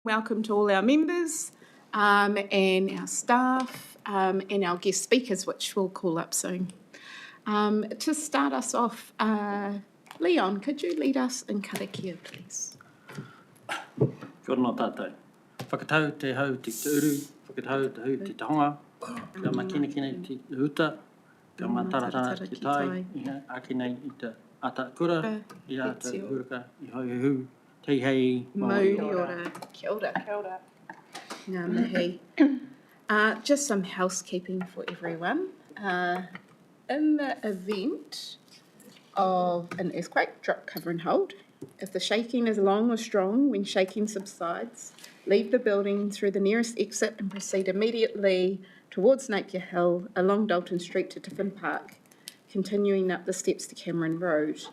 Welcome to all our members and our staff and our guest speakers, which we'll call up soon. To start us off, Leon, could you lead us in karakia, please? Kia ora no tātou. Whakatau te hau te uru, whakatau te hau te taonga, kia makinekine te huta, kia mataratara te tai, ake nei i te ata kura, i ata uraka, i hauhu, te hei, Kia ora. Kia ora. Kia ora. Ngā mihi. Just some housekeeping for everyone. In the event of an earthquake, drop, cover and hold. If the shaking is long or strong, when shaking subsides, leave the building through the nearest exit and proceed immediately towards Napier Hill, along Dalton Street to Tiffin Park, continuing up the steps to Cameron Road.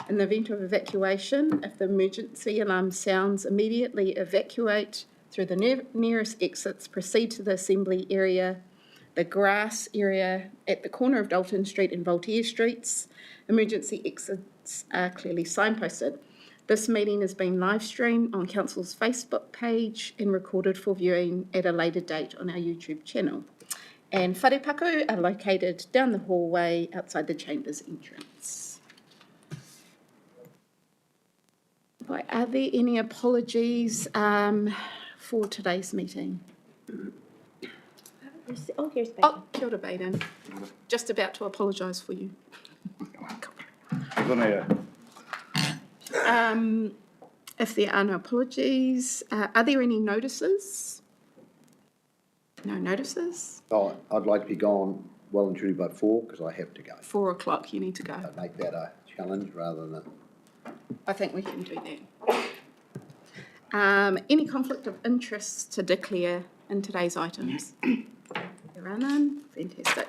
In the event of evacuation, if the emergency alarm sounds, immediately evacuate through the nearest exits, proceed to the assembly area, the grass area at the corner of Dalton Street and Voltaire Streets. Emergency exits are clearly signposted. This meeting has been live streamed on Council's Facebook page and recorded for viewing at a later date on our YouTube channel. And wharepaku are located down the hallway outside the Chambers entrance. Right, are there any apologies for today's meeting? Oh, here's Baden. Oh, kia ora, Baden. Just about to apologise for you. If there are no apologies, are there any notices? No notices? Oh, I'd like to be gone well and truly by 4 because I have to go. 4 o'clock, you need to go. I'd make that a challenge rather than I think we can do that. Any conflict of interest to declare in today's items? There are none. Fantastic.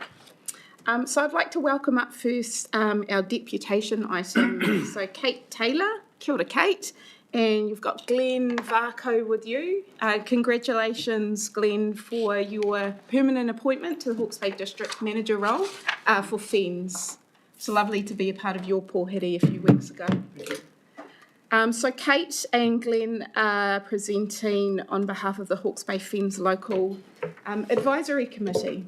So I'd like to welcome up first our deputation item. So Kate Taylor, kia ora Kate, and you've got Glenn Varco with you. Congratulations, Glenn, for your permanent appointment to the Hawke's Bay District Manager role for FENZ. It's lovely to be a part of your pōheri a few weeks ago. So Kate and Glenn are presenting on behalf of the Hawke's Bay FENZ Local Advisory Committee.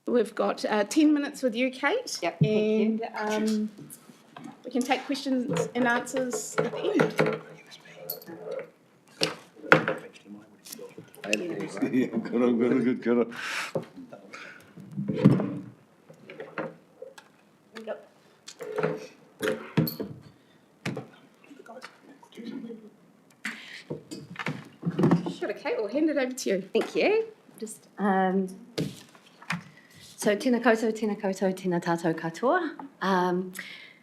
We've got 10 minutes with you, Kate. Yep, and we can take questions and answers at the end. Good. Sure, Kate, we'll hand it over to you. Thank you. Just so tēnā koutou, tēnā tātou katoa.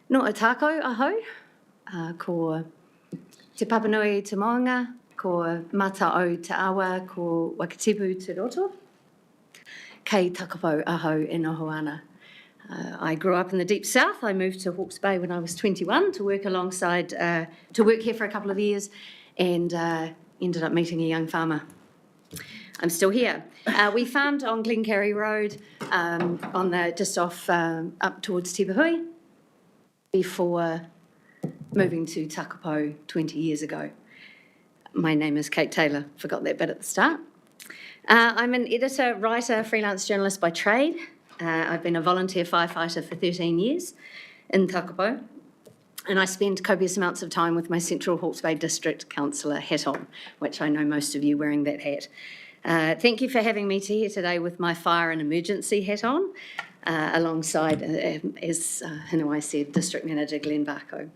No o tākou aho, ko te Papanui te Moanga, ko Mata o te Awa, ko Wakatipu te Roto, kei Takapau aho e noho ana. I grew up in the Deep South. I moved to Hawke's Bay when I was 21 to work here for a couple of years, and ended up meeting a young farmer. I'm still here. We farmed on Glencarry Road, just off up towards Te Pahui, before moving to Takapau 20 years ago. My name is Kate Taylor. Forgot that bit at the start. I'm an editor, writer, freelance journalist by trade. I've been a volunteer firefighter for 13 years in Takapau, and I spend copious amounts of time with my Central Hawke's Bay District Councillor hat on, which I know most of you wearing that hat. Thank you for having me here today with my fire and emergency hat on, alongside, as Hinawai said, District Manager Glenn Varco.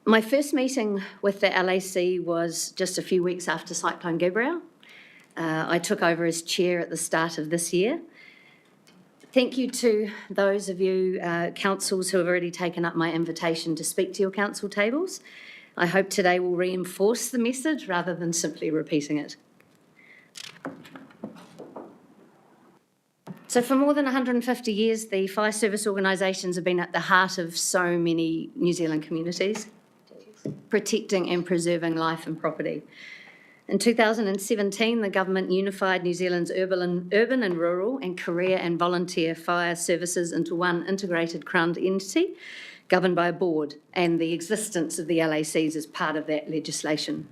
My first meeting with the LAC was just a few weeks after Cyclone Gabrielle. I took over as chair at the start of this year. Thank you to those of you councils who have already taken up my invitation to speak to your council tables. I hope today will reinforce the message rather than simply repeating it. So for more than 150 years, the fire service organisations have been at the heart of so many New Zealand communities, protecting and preserving life and property. In 2017, the government unified New Zealand's urban and rural and career and volunteer fire services into one integrated crown entity governed by a board, and the existence of the LACs is part of that legislation.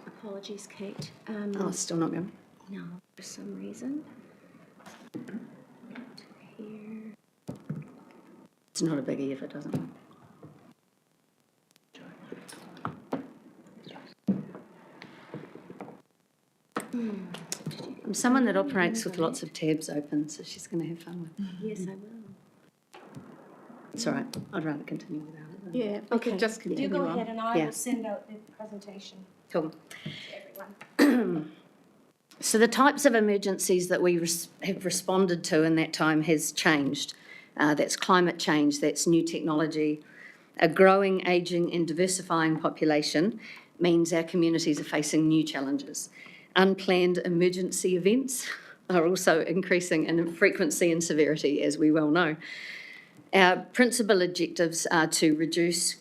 Apologies, Kate. Oh, still not going. No, for some reason. Here. It's not a biggie if it doesn't. I'm someone that operates with lots of tabs open, so she's going to have fun with it. Yes, I will. It's all right. I'd rather continue without it. Yeah, we Okay. could just You continue go on. ahead and I Yeah. will send out the presentation Cool. to everyone. So the types of emergencies that we have responded to in that time has changed. That's climate change, that's new technology. A growing, ageing and diversifying population means our communities are facing new challenges. Unplanned emergency events are also increasing in frequency and severity, as we well know. Our principal objectives are to reduce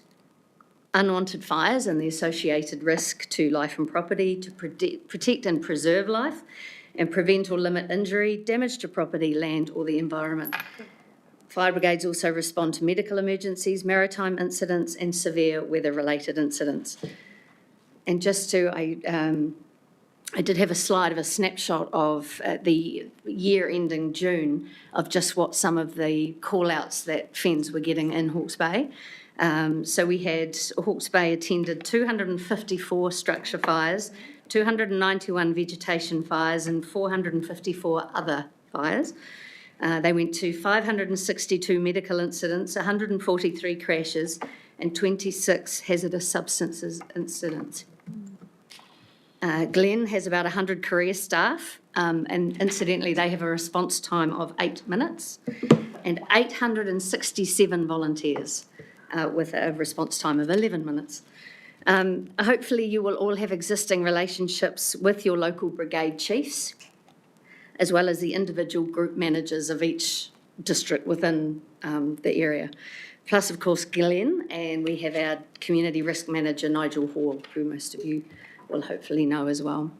unwanted fires and the associated risk to life and property, to protect and preserve life, and prevent or limit injury, damage to property, land or the environment. Fire brigades also respond to medical emergencies, maritime incidents and severe weather-related incidents. And just to, I did have a slide of a snapshot of the year ending June of just what some of the call-outs that FENS were getting in Hawke's Bay. So we had, Hawke's Bay attended 254 structure fires, 291 vegetation fires and 454 other fires. They went to 562 medical incidents, 143 crashes and 26 hazardous substances incidents. Glen has about 100 career staff, and incidentally, they have a response time of 8 minutes, and 867 volunteers with a response time of 11 minutes. Hopefully, you will all have existing relationships with your local brigade chiefs, as well as the individual group managers of each district within the area. Plus, of course, Glen, and we have our community risk manager, Nigel Hall, who most of you will hopefully know as well.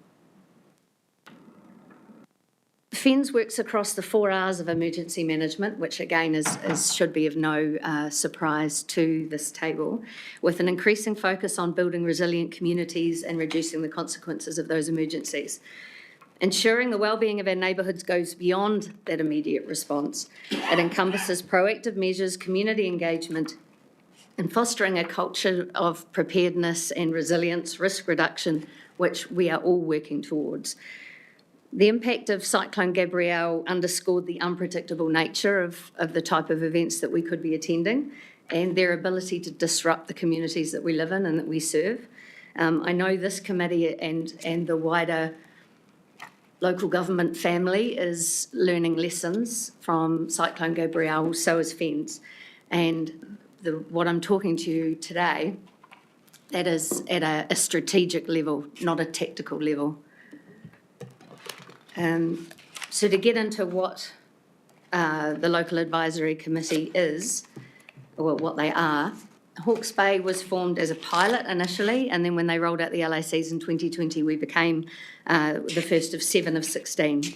FENS works across the 4 R's of emergency management, which again should be of no surprise to this table, with an increasing focus on building resilient communities and reducing the consequences of those emergencies. Ensuring the wellbeing of our neighbourhoods goes beyond that immediate response. It encompasses proactive measures, community engagement, and fostering a culture of preparedness and resilience, risk reduction, which we are all working towards. The impact of Cyclone Gabrielle underscored the unpredictable nature of the type of events that we could be attending and their ability to disrupt the communities that we live in and that we serve. I know this committee and the wider local government family is learning lessons from Cyclone Gabrielle, so is FENS. And what I'm talking to you today, that is at a strategic level, not a tactical level. So to get into what the local advisory committee is, or what they are, Hawke's Bay was formed as a pilot initially, and then when they rolled out the LACs in 2020, we became the first of 7 of 16.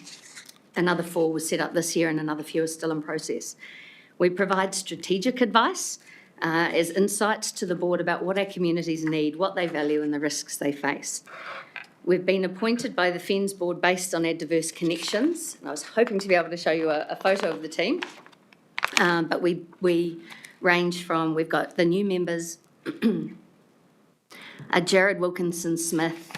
Another 4 was set up this year and another few are still in process. We provide strategic advice as insights to the board about what our communities need, what they value and the risks they face. We've been appointed by the FENS board based on our diverse connections. And I was hoping to be able to show you a photo of the team, but we range from, we've got the new members, Jared Wilkinson-Smith,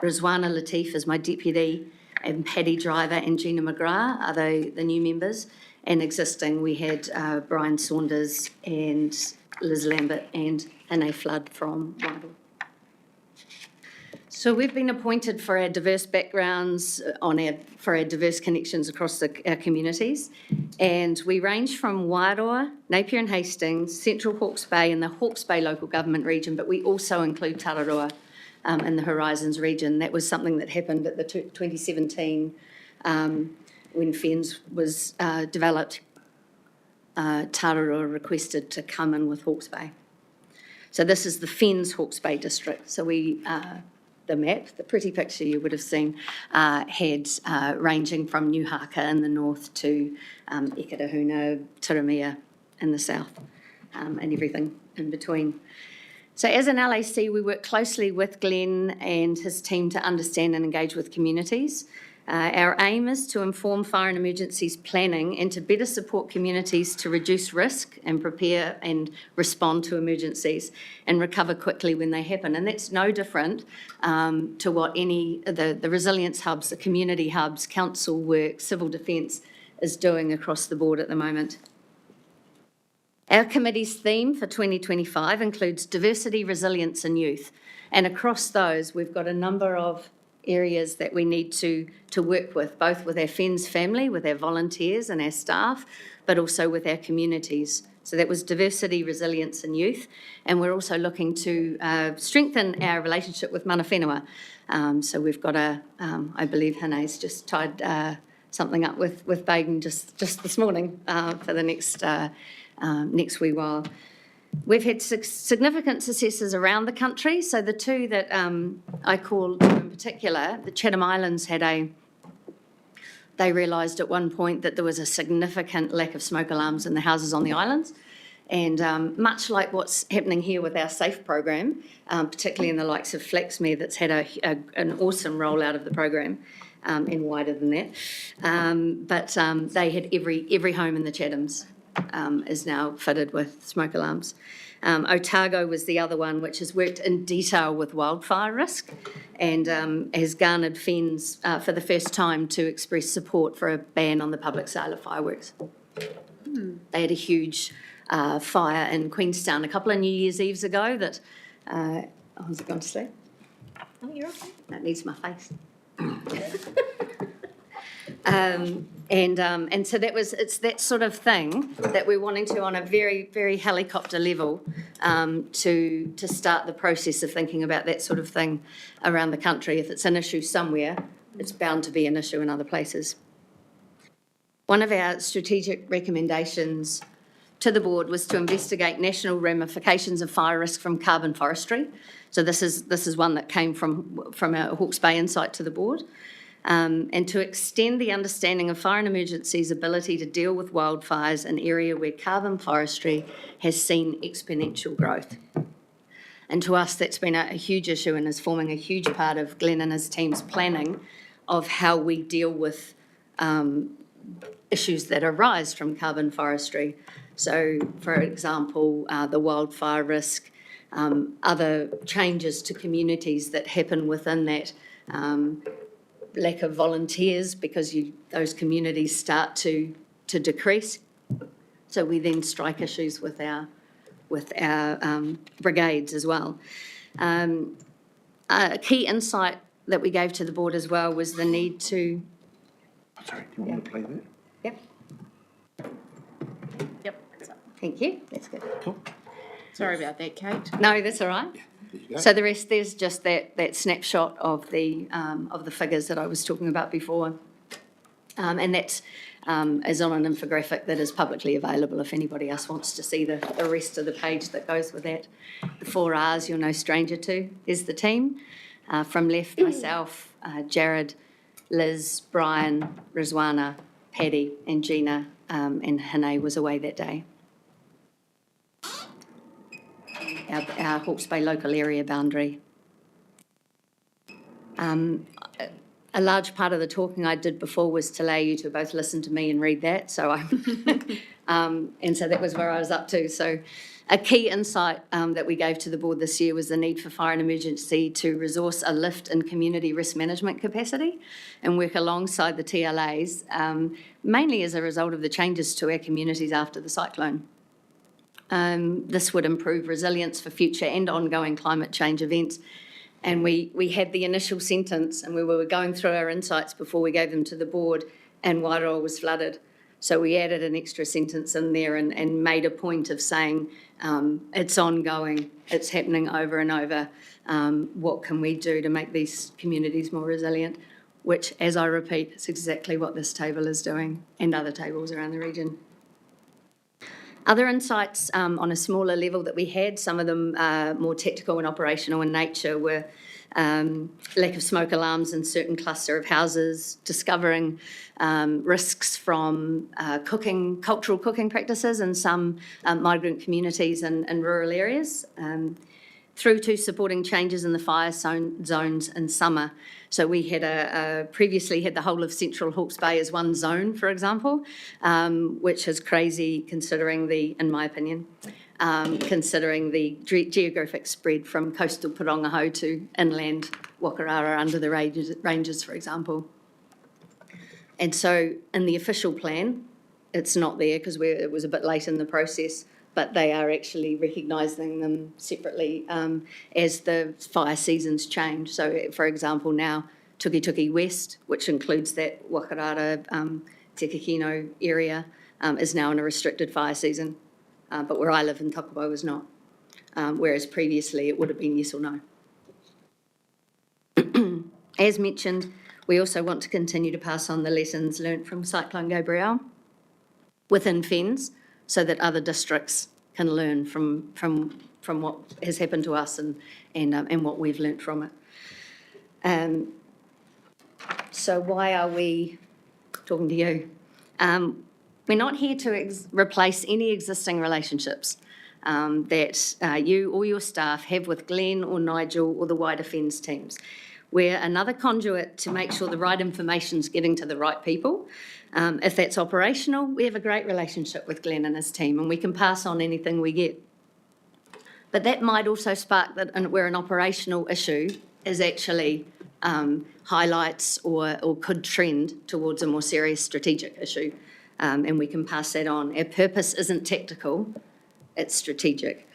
Rizwana Latif is my deputy, and Paddy Driver and Gina McGrath are the new members. And existing, we had Brian Saunders and Liz Lambert and Ine Flood from Wairoa. So we've been appointed for our diverse backgrounds, for our diverse connections across our communities. And we range from Wairoa, Napier and Hastings, Central Hawke's Bay and the Hawke's Bay local government region, but we also include Tararua in the Horizons region. That was something that happened at the 2017 when FENS was developed. Tararua requested to come in with Hawke's Bay. So this is the FENS Hawke's Bay district. So we, the map, the pretty picture you would have seen, had ranging from New Haka in the north to Eketahuna, Turumia in the south, and everything in between. So as an LAC, we work closely with Glenn and his team to understand and engage with communities. Our aim is to inform fire and emergencies planning and to better support communities to reduce risk and prepare and respond to emergencies and recover quickly when they happen. And that's no different to what the resilience hubs, the community hubs, council work, civil defence is doing across the board at the moment. Our committee's theme for 2025 includes diversity, resilience and youth. And across those, we've got a number of areas that we need to work with, both with our friends, family, with our volunteers and our staff, but also with our communities. So that was diversity, resilience and youth. And we're also looking to strengthen our relationship with mana whenua. So we've got I believe Hane's just tied something up with Baden just this morning for the next wee while. We've had significant successes around the country. So the two that I call in particular, the Chatham Islands they realised at one point that there was a significant lack of smoke alarms in the houses on the islands. And much like what's happening here with our SAFE program, particularly in the likes of Flaxmere, that's had an awesome rollout of the program, and wider than that. But they had every home in the Chathams is now fitted with smoke alarms. Otago was the other one, which has worked in detail with wildfire risk and has garnered FENS for the first time to express support for a ban on the public sale of fireworks. They had a huge fire in Queenstown a couple of New Year's Eves ago that, has it gone to sleep? Oh, you're okay. That needs my face. And so it's that sort of thing that we're wanting to, on a very, very helicopter level, to start the process of thinking about that sort of thing around the country. If it's an issue somewhere, it's bound to be an issue in other places. One of our strategic recommendations to the board was to investigate national ramifications of fire risk from carbon forestry. So this is one that came from our Hawke's Bay insight to the board. And to extend the understanding of fire and emergencies' ability to deal with wildfires, an area where carbon forestry has seen exponential growth. And to us, that's been a huge issue and is forming a huge part of Glenn and his team's planning of how we deal with issues that arise from carbon forestry. So, for example, the wildfire risk, other changes to communities that happen within that, lack of volunteers because those communities start to decrease. So we then strike issues with our brigades as well. A key insight that we gave to the board as well was the need to... Sorry, do you want me to play that? Yep. Thank you, that's good. Cool. Sorry about that, Kate. No, that's all right. So the rest, there's just that snapshot of the figures that I was talking about before. And that is on an infographic that is publicly available if anybody else wants to see the rest of the page that goes with that. The 4 Rs you're no stranger to is the team. From left, myself, Jared, Liz, Brian, Rizwana, Paddy and Gina, and Hane was away that day. Our Hawke's Bay local area boundary. A large part of the talking I did before was to allow you to both listen to me and read that. So and so that was where I was up to. So a key insight that we gave to the board this year was the need for fire and emergency to resource a lift in community risk management capacity and work alongside the TLAs, mainly as a result of the changes to our communities after the cyclone. This would improve resilience for future and ongoing climate change events. And we had the initial sentence and we were going through our insights before we gave them to the board and Wairoa was flooded. So we added an extra sentence in there and made a point of saying it's ongoing, it's happening over and over. What can we do to make these communities more resilient? Which, as I repeat, is exactly what this table is doing and other tables around the region. Other insights on a smaller level that we had, some of them more technical and operational in nature, were lack of smoke alarms in certain cluster of houses, discovering risks from cultural cooking practices in some migrant communities in rural areas, through to supporting changes in the fire zones in summer. So we had previously had the whole of Central Hawke's Bay as one zone, for example, which is crazy considering in my opinion, considering the geographic spread from coastal Parongaho to inland Wakarara under the ranges, for example. And so in the official plan, it's not there because it was a bit late in the process, but they are actually recognising them separately as the fire seasons change. So, for example, now Tukituki West, which includes that Wakarara, Te Kikino area, is now in a restricted fire season, but where I live in Takapo is not, whereas previously it would have been yes or no. As mentioned, we also want to continue to pass on the lessons learnt from Cyclone Gabrielle within FENZ, so that other districts can learn from what has happened to us and what we've learnt from it. So why are we talking to you? We're not here to replace any existing relationships that you or your staff have with Glenn or Nigel or the wider FENZ teams. We're another conduit to make sure the right information's getting to the right people. If that's operational, we have a great relationship with Glenn and his team, and we can pass on anything we get. But that might also spark that where an operational issue is actually highlights or could trend towards a more serious strategic issue, and we can pass that on. Our purpose isn't tactical, it's strategic.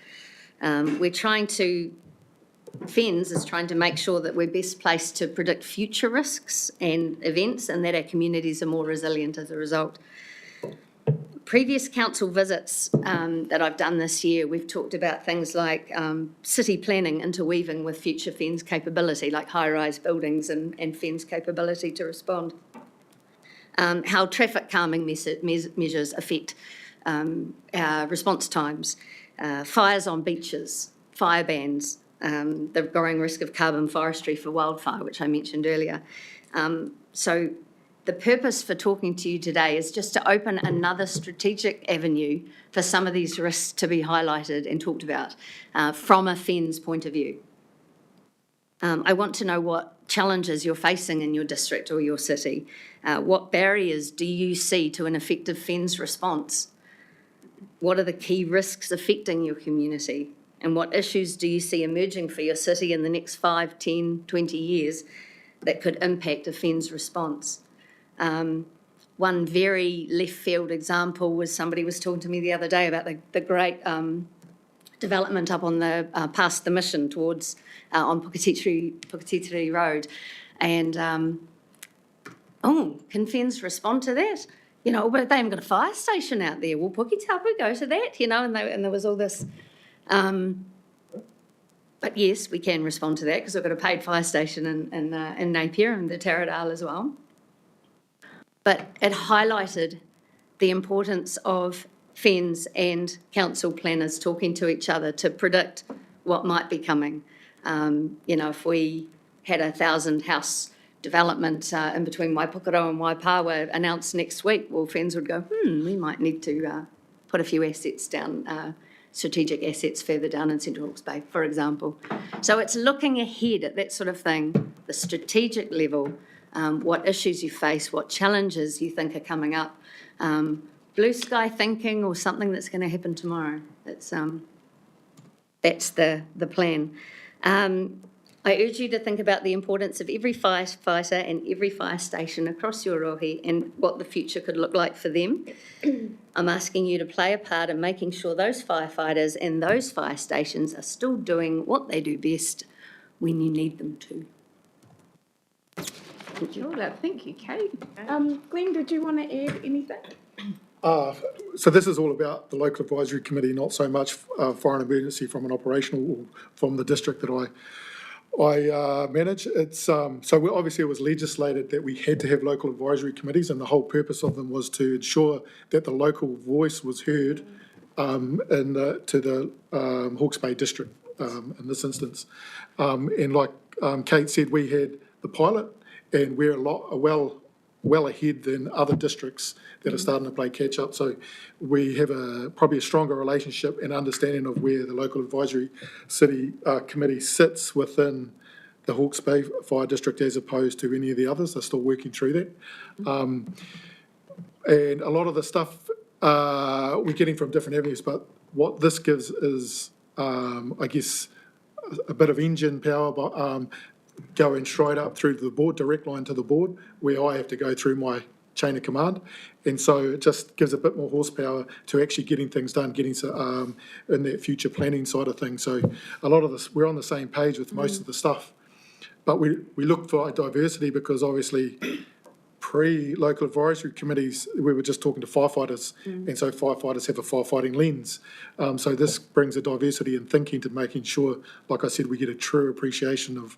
FENZ is trying to make sure that we're best placed to predict future risks and events and that our communities are more resilient as a result. Previous council visits that I've done this year, we've talked about things like city planning interweaving with future FENZ capability, like high-rise buildings and FENZ capability to respond. How traffic calming measures affect our response times, fires on beaches, fire bans, the growing risk of carbon forestry for wildfire, which I mentioned earlier. So the purpose for talking to you today is just to open another strategic avenue for some of these risks to be highlighted and talked about from a FENZ point of view. I want to know what challenges you're facing in your district or your city. What barriers do you see to an effective FENZ response? What are the key risks affecting your community? And what issues do you see emerging for your city in the next 5, 10, 20 years that could impact a FENZ response? One very left field example was somebody was talking to me the other day about the great development up on the past the Mission towards on Puketitiri Road, and can FENZ respond to that? You know, but they haven't got a fire station out there. Well, Puketapu go to that, you know, and there was all this. But yes, we can respond to that because we've got a paid fire station in Napier and the Taradale as well. But it highlighted the importance of FENZ and council planners talking to each other to predict what might be coming. If we had 1,000 house development in between Waipukaro and Waipawa announced next week, well, FENZ would go, we might need to put a few assets down, strategic assets further down in Central Hawke's Bay, for example. So it's looking ahead at that sort of thing, the strategic level, what issues you face, what challenges you think are coming up, blue sky thinking or something that's going to happen tomorrow. That's the plan. I urge you to think about the importance of every firefighter and every fire station across your rohi and what the future could look like for them. I'm asking you to play a part in making sure those firefighters and those fire stations are still doing what they do best when you need them to. Thank you. Thank you, Kate. Glenn, did you want to add anything? So this is all about the local advisory committee, not so much fire and emergency from an operational or from the district that I manage. It's so obviously it was legislated that we had to have local advisory committees, and the whole purpose of them was to ensure that the local voice was heard to the Hawke's Bay district in this instance. And like Kate said, we had the pilot, and we're well ahead than other districts that are starting to play catch up. So we have probably a stronger relationship and understanding of where the local advisory city committee sits within the Hawke's Bay Fire District as opposed to any of the others. They're still working through that. And a lot of the stuff we're getting from different avenues, but what this gives is, I guess, a bit of engine power, but going straight up through to the board, direct line to the board, where I have to go through my chain of command. And so it just gives a bit more horsepower to actually getting things done, getting in that future planning side of things. So a lot of this, we're on the same page with most of the stuff. But we look for diversity because obviously pre-local advisory committees, we were just talking to firefighters, and so firefighters have a firefighting lens. So this brings a diversity in thinking to making sure, like I said, we get a true appreciation of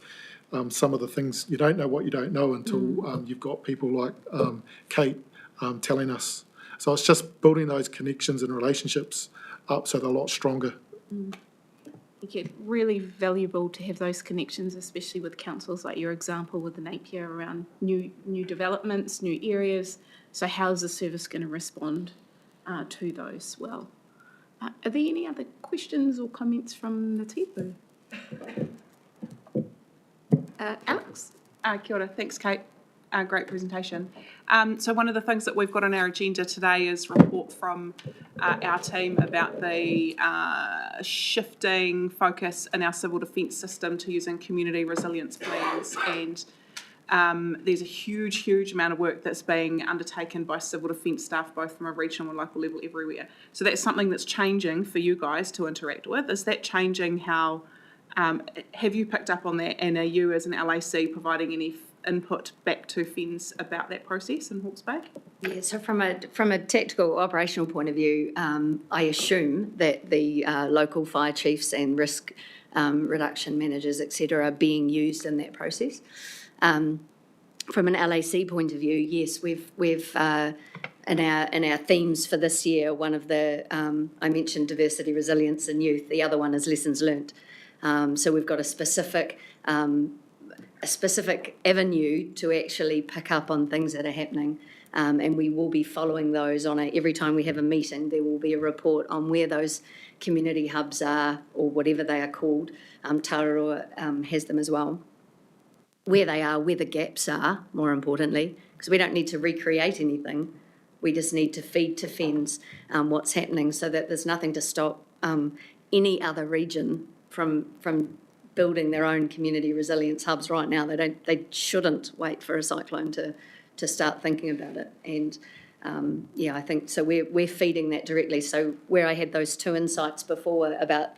some of the things. You don't know what you don't know until you've got people like Kate telling us. So it's just building those connections and relationships up so they're a lot stronger. It's really valuable to have those connections, especially with councils like your example with the Napier around new developments, new areas. So how is the service going to respond to those well? Are there any other questions or comments from the tipu? Alex? Kia ora. Thanks, Kate. Great presentation. So one of the things that we've got on our agenda today is a report from our team about the shifting focus in our civil defence system to using community resilience plans, and there's a huge amount of work that's being undertaken by civil defence staff, both from a regional and local level everywhere. So that's something that's changing for you guys to interact with. Is that changing how, have you picked up on that, and are you as an LAC providing any input back to FENS about that process in Hawke's Bay? Yeah, so from a tactical operational point of view, I assume that the local fire chiefs and risk reduction managers, etc., are being used in that process. From an LAC point of view, yes, we've in our themes for this year, one of the I mentioned diversity, resilience, and youth. The other one is lessons learnt. So we've got a specific avenue to actually pick up on things that are happening, and we will be following those every time we have a meeting. There will be a report on where those community hubs are, or whatever they are called. Tararua has them as well. Where they are, where the gaps are, more importantly, because we don't need to recreate anything. We just need to feed to FENS what's happening, so that there's nothing to stop any other region from building their own community resilience hubs right now. They shouldn't wait for a cyclone to start thinking about it. And I think so. We're feeding that directly. So where I had those two insights before about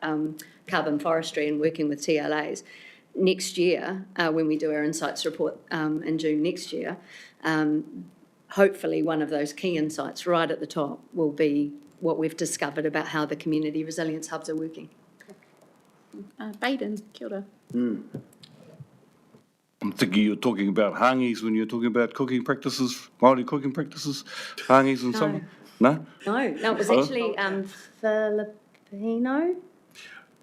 carbon forestry and working with TLAs, next year when we do our insights report in June next year, hopefully one of those key insights right at the top will be what we've discovered about how the community resilience hubs are working. Baden, kia ora. I'm thinking you're talking about hangis when you're talking about cooking practices, Māori cooking practices, hangis and something. No? No, it was actually Filipino.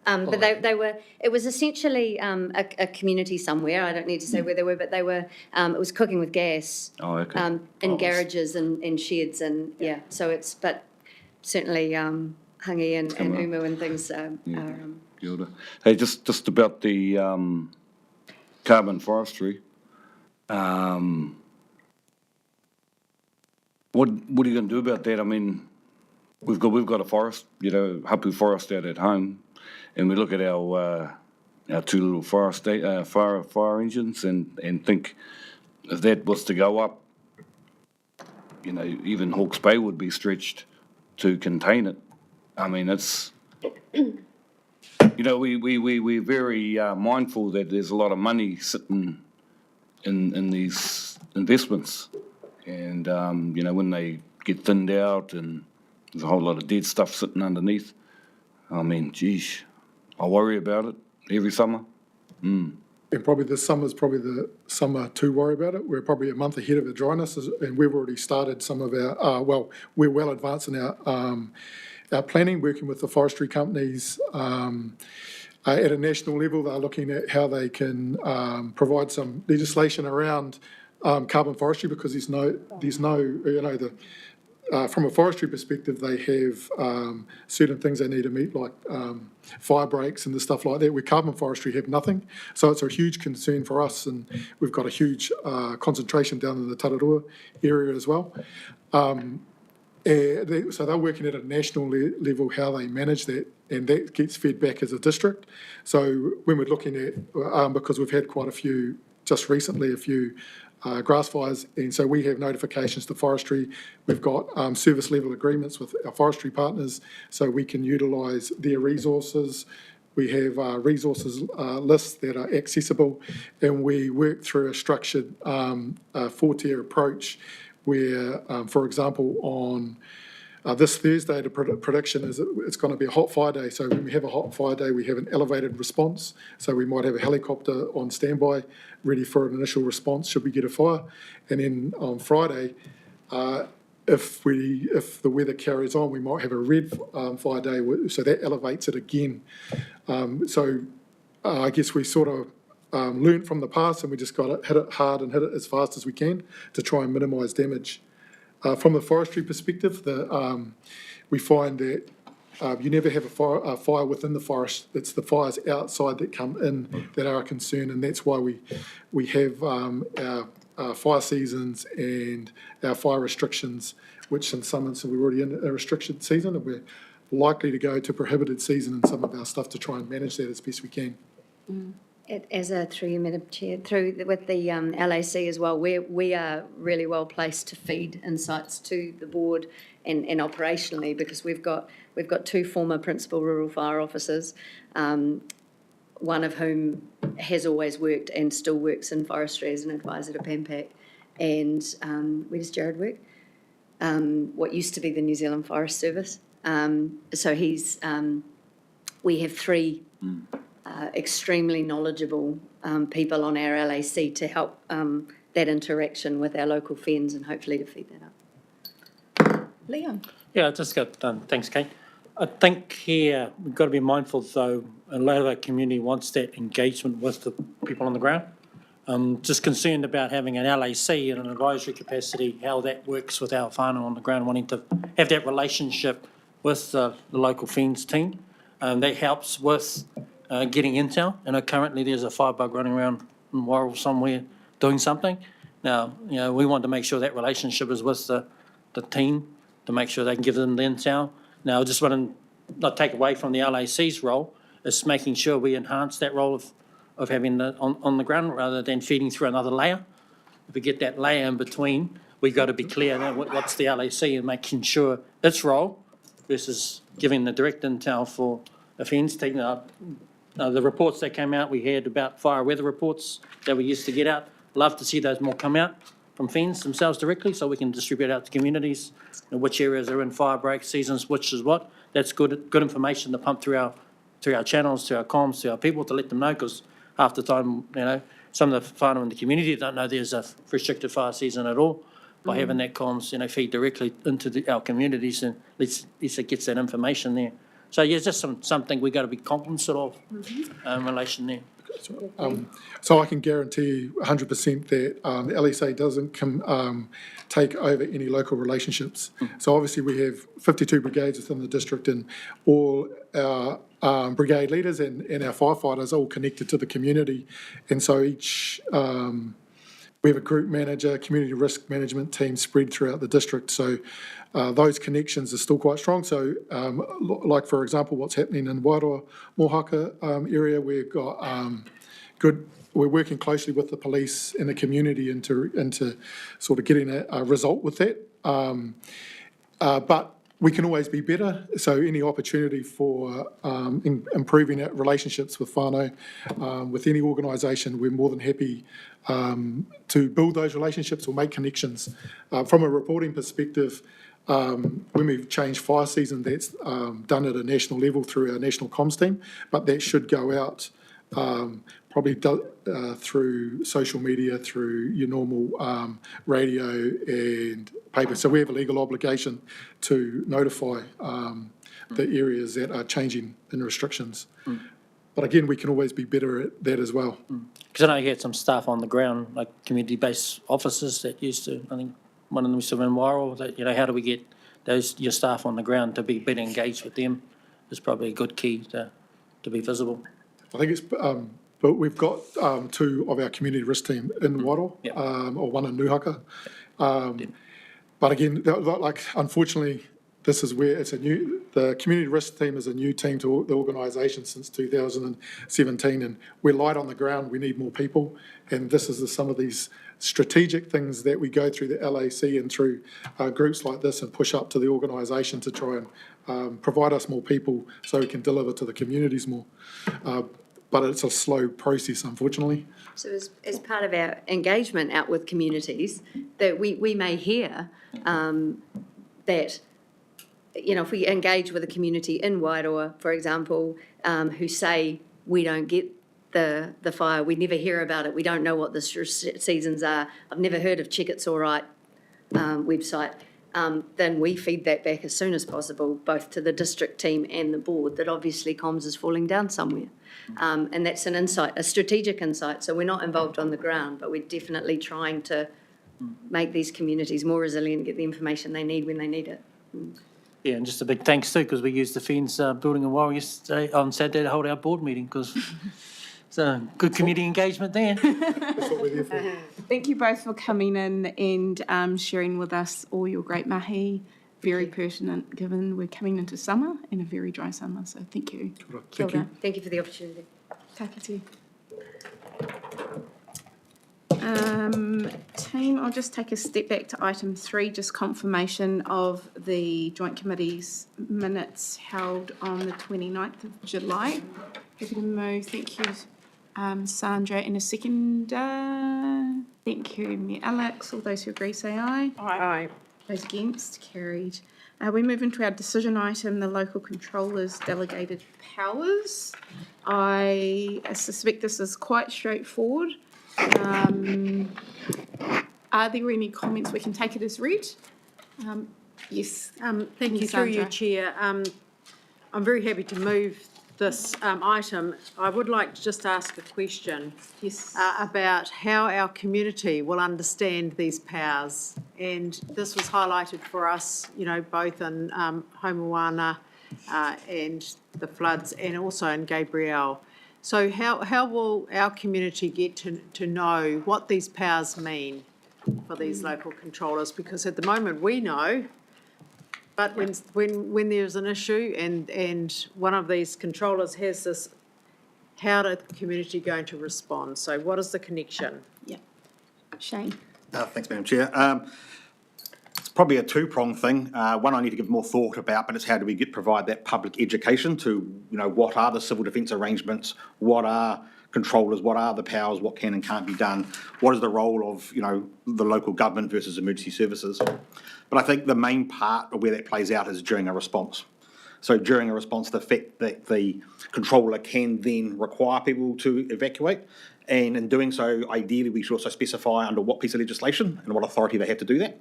But they were, it was essentially a community somewhere. I don't need to say where they were, but they were, it was cooking with gas. Oh, okay. In garages and sheds, and yeah, so it's, but certainly hangi and umu and things are. Kia ora. Hey, just about the carbon forestry. What are you going to do about that? I mean, we've got a forest, Hapu Forest out at home, and we look at our two little fire engines and think if that was to go up, even Hawke's Bay would be stretched to contain it. I mean, it's. We're very mindful that there's a lot of money sitting in these investments, and when they get thinned out and there's a whole lot of dead stuff sitting underneath, I mean, geez, I worry about it every summer. And probably this summer's probably the summer to worry about it. We're probably a month ahead of the dryness, and we've already started some of our, we're well advanced in our planning, working with the forestry companies, At a national level, they're looking at how they can provide some legislation around carbon forestry, because there's no, from a forestry perspective, they have certain things they need to meet, like fire breaks and the stuff like that, where carbon forestry have nothing. So it's a huge concern for us, and we've got a huge concentration down in the Tararua area as well. So they're working at a national level how they manage that, and that gets fed back as a district. So when we're looking at, because we've had quite a few, just recently, a few grass fires, and so we have notifications to forestry. We've got service level agreements with our forestry partners, so we can utilise their resources. We have resources lists that are accessible, and we work through a structured four-tier approach where, for example, on this Thursday, the prediction is it's going to be a hot fire day. So when we have a hot fire day, we have an elevated response. So we might have a helicopter on standby, ready for an initial response should we get a fire. And then on Friday, if the weather carries on, we might have a red fire day, so that elevates it again. I guess we sort of learnt from the past, and we just got to hit it hard and hit it as fast as we can to try and minimise damage. From the forestry perspective, we find that you never have a fire within the forest. It's the fires outside that come in that are a concern, and that's why we have our fire seasons and our fire restrictions, which in some instances we're already in a restricted season, and we're likely to go to prohibited season in some of our stuff to try and manage that as best we can. Through you, Madam Chair, with the LAC as well, we are really well placed to feed insights to the board and operationally, because we've got two former principal rural fire officers, one of whom has always worked and still works in forestry as an advisor to PAMPAC, and where does Jared work? What used to be the New Zealand Forest Service. So we have three extremely knowledgeable people on our LAC to help that interaction with our local friends, and hopefully to feed that up. Leon? Yeah, I just got thanks, Kate. I think here we've got to be mindful, though, a lot of our community wants that engagement with the people on the ground. Just concerned about having an LAC in an advisory capacity, how that works with our whānau on the ground, wanting to have that relationship with the local friends team. That helps with getting intel. Currently there's a firebug running around in Warrell somewhere doing something. Now, we want to make sure that relationship is with the team to make sure they can give them the intel. Now, I just want to not take away from the LAC's role. It's making sure we enhance that role of having on the ground rather than feeding through another layer. If we get that layer in between, we've got to be clear now what's the LAC and making sure its role versus giving the direct intel for offence, taking up the reports that came out. We had about fire weather reports that we used to get out. Love to see those more come out from FENS themselves directly, so we can distribute out to communities which areas are in fire break seasons, which is what. That's good information to pump through our channels, to our comms, to our people, to let them know, because half the time, some of the whānau in the community don't know there's a restricted fire season at all. By having that comms, feed directly into our communities, and at least it gets that information there. So yeah, just something we've got to be cognizant of in relation there. So I can guarantee 100% that the LSA doesn't take over any local relationships. So obviously we have 52 brigades within the district, and all our brigade leaders and our firefighters are all connected to the community. And so each, we have a group manager, community risk management team spread throughout the district. So those connections are still quite strong. So like, for example, what's happening in Wairoa Mohaka area, we've got we're working closely with the police and the community into sort of getting a result with that. But we can always be better. So any opportunity for improving our relationships with whānau, with any organisation, we're more than happy to build those relationships or make connections. From a reporting perspective, when we've changed fire season, that's done at a national level through our national comms team, but that should go out probably through social media, through your normal radio and paper. So we have a legal obligation to notify the areas that are changing in restrictions. But again, we can always be better at that as well. Because I know you had some staff on the ground, like community-based officers that used to, I think one of them used to run Wairoa, that, you know, how do we get your staff on the ground to be better engaged with them is probably a good key to be visible. I think it's, but we've got 2 of our community risk team in Wairoa, Yep. Or one in Nuhaka. But again, like, unfortunately, this is where the community risk team is a new team to the organisation since 2017, and we're light on the ground, we need more people, and this is some of these strategic things that we go through the LAC and through groups like this and push up to the organisation to try and provide us more people so we can deliver to the communities more. But it's a slow process, unfortunately. So as part of our engagement out with communities, that we may hear that, you know, if we engage with a community in Wairoa, for example, who say we don't get the fire, we never hear about it, we don't know what the seasons are, I've never heard of Check It's All Right website, then we feed that back as soon as possible, both to the district team and the board, that obviously comms is falling down somewhere. And that's an insight, a strategic insight. So we're not involved on the ground, but we're definitely trying to make these communities more resilient, get the information they need when they need it. Yeah, and just a big thanks too, because we used the Fens building in Wairoa on Saturday to hold our board meeting, because it's a good community engagement there. That's what we're there for. Thank you both for coming in and sharing with us all your great mahi. Very pertinent, given we're coming into summer and a very dry summer, so thank you. Thank you. Thank you for the opportunity. Ka kite. Team, I'll just take a step back to item 3, just confirmation of the Joint Committee's minutes held on the 29th of July. Happy to move, thank you, Sandra, and a seconder. Thank you, Mayor Alex. All those who agree say aye. Aye. Those against, carried. We move into our decision item, the local controller's delegated powers. I suspect this is quite straightforward. Are there any comments? We can take it as read. Yes. Thank you, through you, Sandra. Chair. I'm very happy to move this item. I would like to just ask a question Yes. about how our community will understand these powers. And this was highlighted for us, you know, both in Homoana and the floods, and also in Gabrielle. So how will our community get to know what these powers mean for these local controllers? Because at the moment we know, but when there's an issue and one of these controllers has this, how are the community going to respond? So what is the connection? Yeah. Shane. Thanks, Madam Chair. It's probably a two-pronged thing. One I need to give more thought about, but it's how do we provide that public education to, you know, what are the civil defence arrangements, what are controllers, what are the powers, what can and can't be done, what is the role of, you know, the local government versus emergency services. But I think the main part of where that plays out is during a response. So during a response, the fact that the controller can then require people to evacuate, and in doing so, ideally, we should also specify under what piece of legislation and what authority they have to do that.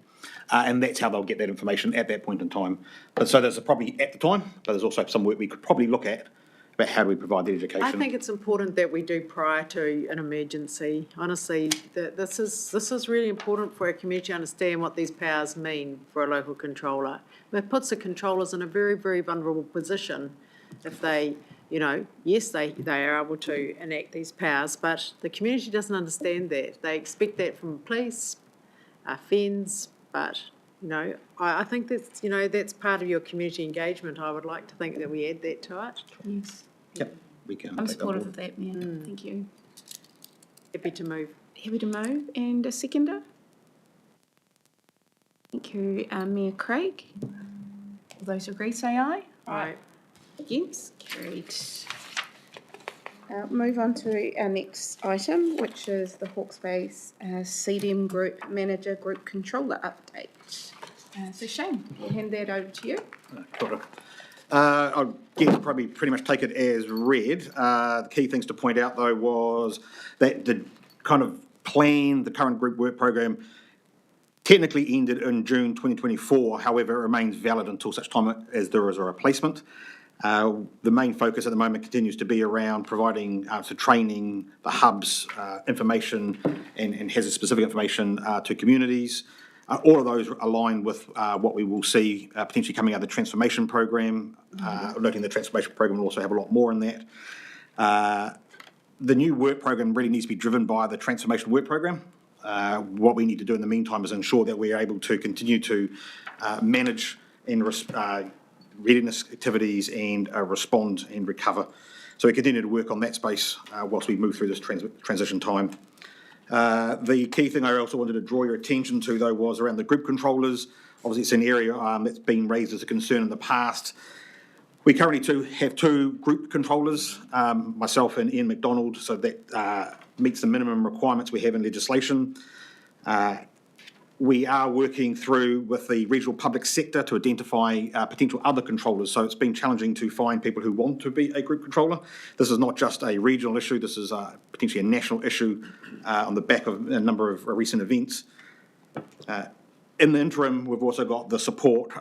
And that's how they'll get that information at that point in time. But so there's probably at the time, but there's also some work we could probably look at about how do we provide the education. I think it's important that we do prior to an emergency. Honestly, this is really important for our community to understand what these powers mean for a local controller. It puts the controllers in a very, very vulnerable position if they, you know, yes, they are able to enact these powers, but the community doesn't understand that. They expect that from police, Fens, but, you know, I think that's, you know, that's part of your community engagement. I would like to think that we add that to it. Yes. Yep, we can. I'm take that supportive board. of that, Mayor. Thank you. Happy to move. Happy to move. And a seconder? Thank you, Mayor Craig. All those who agree say aye. Aye. Against, carried. Move on to our next item, which is the Hawke's Bay CDM Group Manager Group Controller update. So Shane, we'll hand that over to you. I'll probably pretty much take it as read. The key things to point out, though, was that the kind of plan, the current group work program, technically ended in June 2024. However, it remains valid until such time as there is a replacement. The main focus at the moment continues to be around providing training, the hubs, information, and hazard-specific information to communities. All of those align with what we will see potentially coming out of the transformation program. Noting the transformation program will also have a lot more in that. The new work program really needs to be driven by the transformation work program. What we need to do in the meantime is ensure that we are able to continue to manage and readiness activities and respond and recover. So we continue to work on that space whilst we move through this transition time. The key thing I also wanted to draw your attention to, though, was around the group controllers. Obviously, it's an area that's been raised as a concern in the past. We currently have two group controllers, myself and Ian McDonald, so that meets the minimum requirements we have in legislation. We are working through with the regional public sector to identify potential other controllers, so it's been challenging to find people who want to be a group controller. This is not just a regional issue, this is potentially a national issue on the back of a number of recent events. In the interim, we've also got the support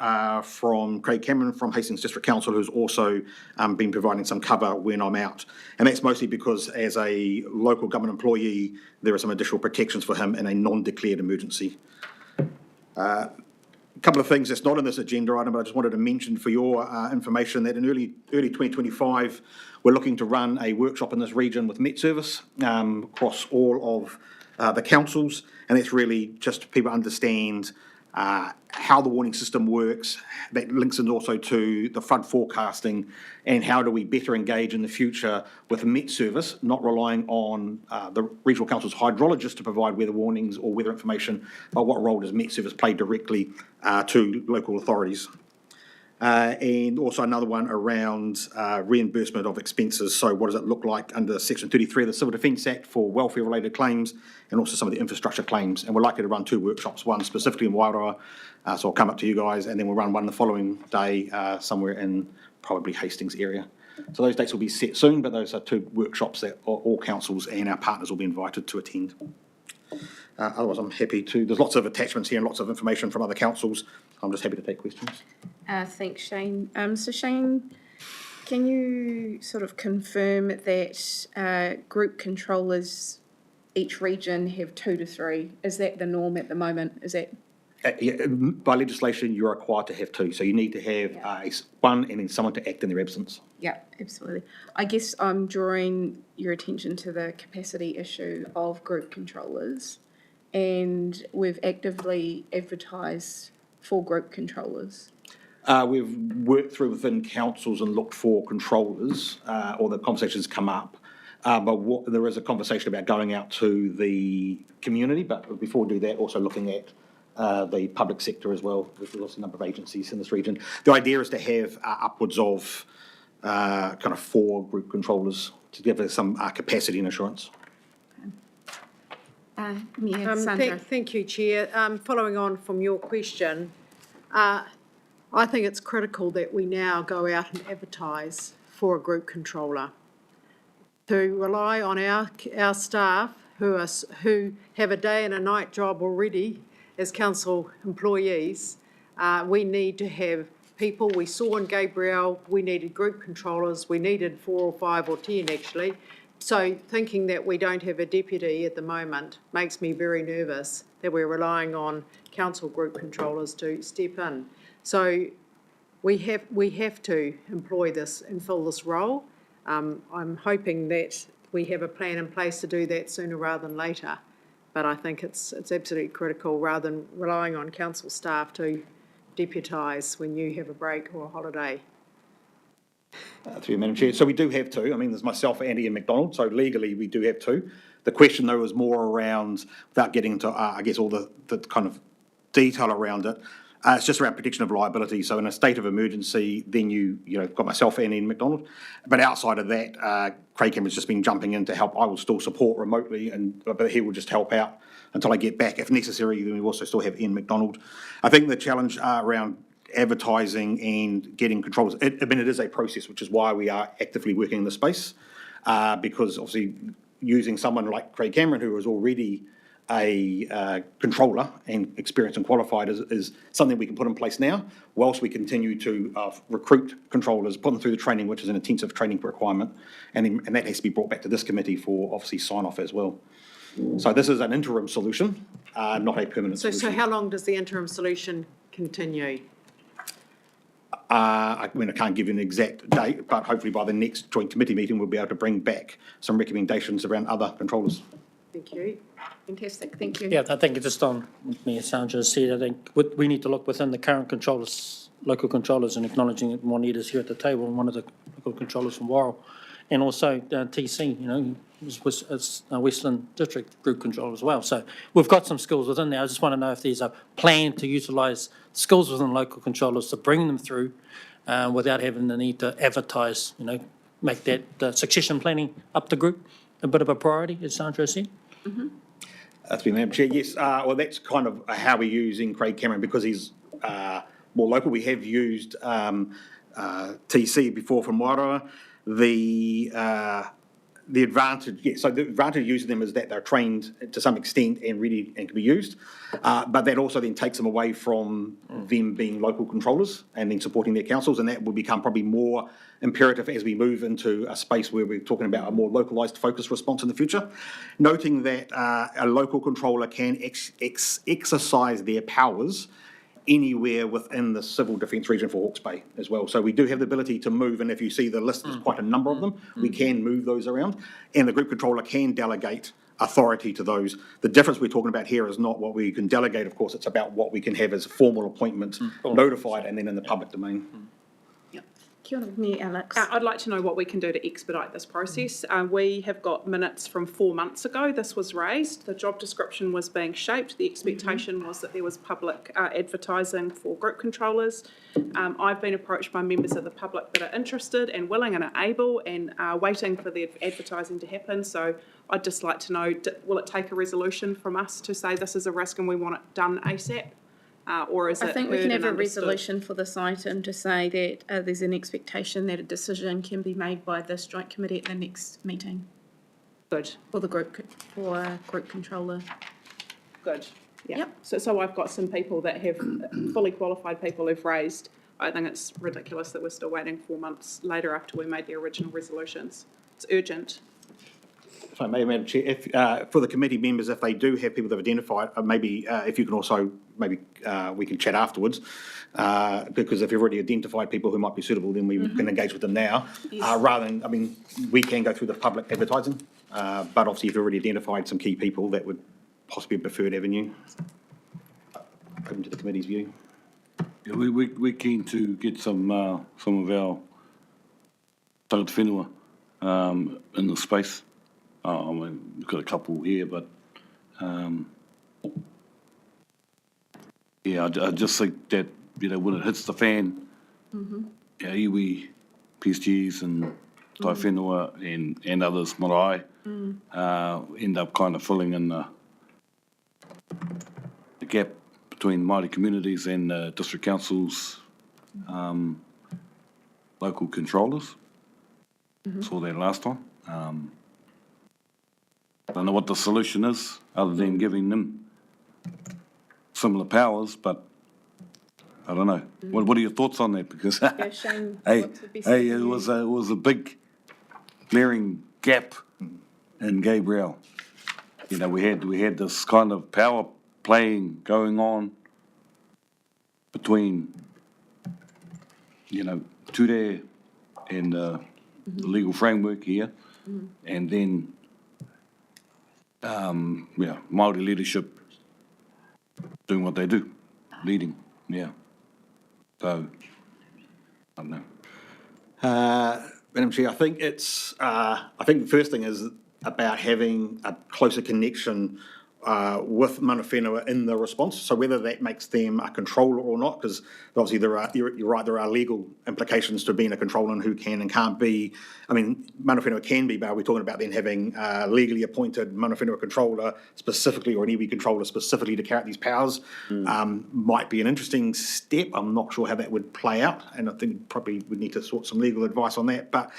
from Craig Cameron from Hastings District Council, who's also been providing some cover when I'm out. And that's mostly because as a local government employee, there are some additional protections for him in a non-declared emergency. A couple of things that's not in this agenda item, but I just wanted to mention for your information that in early 2025, we're looking to run a workshop in this region with Met Service across all of the councils, and that's really just so people understand how the warning system works. That links in also to the flood forecasting and how do we better engage in the future with Met Service, not relying on the regional council's hydrologists to provide weather warnings or weather information, but what role does Met Service play directly to local authorities. And also another one around reimbursement of expenses. So what does it look like under Section 33 of the Civil Defence Act for welfare-related claims and also some of the infrastructure claims. And we're likely to run two workshops, one specifically in Wairoa, so I'll come up to you guys, and then we'll run one the following day somewhere in probably Hastings area. So those dates will be set soon, but those are two workshops that all councils and our partners will be invited to attend. Otherwise, I'm happy to, there's lots of attachments here and lots of information from other councils. I'm just happy to take questions. Thanks, Shane. So Shane, can you sort of confirm that group controllers, each region have 2 to 3? Is that the norm at the moment? Is that? Yeah, by legislation, you're required to have 2. So you need to have one and then someone to act in their absence. Yeah, absolutely. I guess I'm drawing your attention to the capacity issue of group controllers, and we've actively advertised for group controllers. We've worked through within councils and looked for controllers, or the conversations come up. But there is a conversation about going out to the community, but before we do that, also looking at the public sector as well. There's also a number of agencies in this region. The idea is to have upwards of kind of 4 group controllers to give us some capacity and assurance. Sandra. Thank you, Chair. Following on from your question, I think it's critical that we now go out and advertise for a group controller. To rely on our staff who have a day and a night job already as council employees, we need to have people. We saw in Gabriel, we needed group controllers, we needed 4 or 5 or 10 actually. So thinking that we don't have a deputy at the moment makes me very nervous that we're relying on council group controllers to step in. So we have to employ this and fill this role. I'm hoping that we have a plan in place to do that sooner rather than later. But I think it's absolutely critical rather than relying on council staff to deputise when you have a break or a holiday. Through you, Madam Chair. So we do have 2. I mean, there's myself, Andy and McDonald, so legally we do have 2. The question, though, is more around, without getting into, I guess, all the kind of detail around it, it's just around protection of liability. So in a state of emergency, then you got myself, Andy and McDonald. But outside of that, Craig Cameron's just been jumping in to help. I will still support remotely, but he will just help out until I get back. If necessary, then we also still have Ian McDonald. I think the challenge around advertising and getting controls, I mean, it is a process, which is why we are actively working in the space, because obviously using someone like Craig Cameron, who is already a controller and experienced and qualified is something we can put in place now, whilst we continue to recruit controllers, put them through the training, which is an intensive training requirement, and that has to be brought back to this committee for obviously sign-off as well. So this is an interim solution, not a permanent So solution. how long does the interim solution continue? I can't give you an exact date, but hopefully by the next joint committee meeting, we'll be able to bring back some recommendations around other controllers. Thank you. Fantastic, thank you. Yeah, I think just on me, as Sandra said, I think we need to look within the current controllers, local controllers, and acknowledging that Juanita is here at the table, and one of the local controllers from Warrell, and also TC, you know, is a Western District Group Controller as well. So we've got some skills within there. I just want to know if there's a plan to utilise skills within local controllers to bring them through without having the need to advertise, you know, make that succession planning up the group a bit of a priority, as Sandra said. That's been Madam Chair. Yes, well, that's kind of how we're using Craig Cameron because he's more local. We have used TC before from Wairoa. The advantage, yes, so the advantage of using them is that they're trained to some extent and ready and can be used, but that also then takes them away from them being local controllers and then supporting their councils, and that will become probably more imperative as we move into a space where we're talking about a more localised focused response in the future. Noting that a local controller can exercise their powers anywhere within the civil defence region for Hawke's Bay as well. So we do have the ability to move, and if you see the list, there's quite a number of them. We can move those around, and the group controller can delegate authority to those. The difference we're talking about here is not what we can delegate, of course, it's about what we can have as a formal appointment, notified, and then in the public domain. Kia ora, me, Alex. I'd like to know what we can do to expedite this process. We have got minutes from 4 months ago. This was raised. The job description was being shaped. The expectation was that there was public advertising for group controllers. I've been approached by members of the public that are interested and willing and are able and are waiting for the advertising to happen. So I'd just like to know, will it take a resolution from us to say this is a risk and we want it done ASAP? Or is it I think we heard can and have a understood? resolution for this item to say that there's an expectation that a decision can be made by this joint committee at the next meeting Good, for the group controller. good. Yeah. Yep. So I've got some people that have, fully qualified people who've raised. I think it's ridiculous that we're still waiting 4 months later after we made the original resolutions. It's urgent. If I may, Madam Chair, if, for the committee members, if they do have people that have identified, maybe if you can also, maybe we can chat afterwards, because if you've already identified people who might be suitable, then we can engage with them now, rather than, I mean, we can go through the public advertising, but obviously if you've already identified some key people, that would possibly be a preferred avenue. Open to the committee's view. Yeah, we're keen to get some of our tangata whenua in the space. I mean, we've got a couple here, but yeah, I just think that, you know, when it hits the fan, yeah, iwi, PSGs and tai whenua and others, marae, end up kind of filling in the gap between Māori communities and district councils, local controllers. Saw that last time. I don't know what the solution is, other than giving them similar powers, but I don't know. What are your thoughts on that? Because Yeah, Shane, hey, what would be said it to was a big glaring gap in Gabriel. You know, we had this kind of power playing going on between, you know, Ture and the legal framework here, and then yeah, Māori leadership doing what they do, leading, yeah. So, I don't know. Madam Chair, I think it's, I think the first thing is about having a closer connection with mana whenua in the response. So whether that makes them a controller or not, because obviously you're right, there are legal implications to being a controller and who can and can't be. I mean, mana whenua can be, but we're talking about then having a legally appointed mana whenua controller specifically, or an iwi controller specifically to carry out these powers, might be an interesting step. I'm not sure how that would play out, and I think probably would need to sort some legal advice on that. But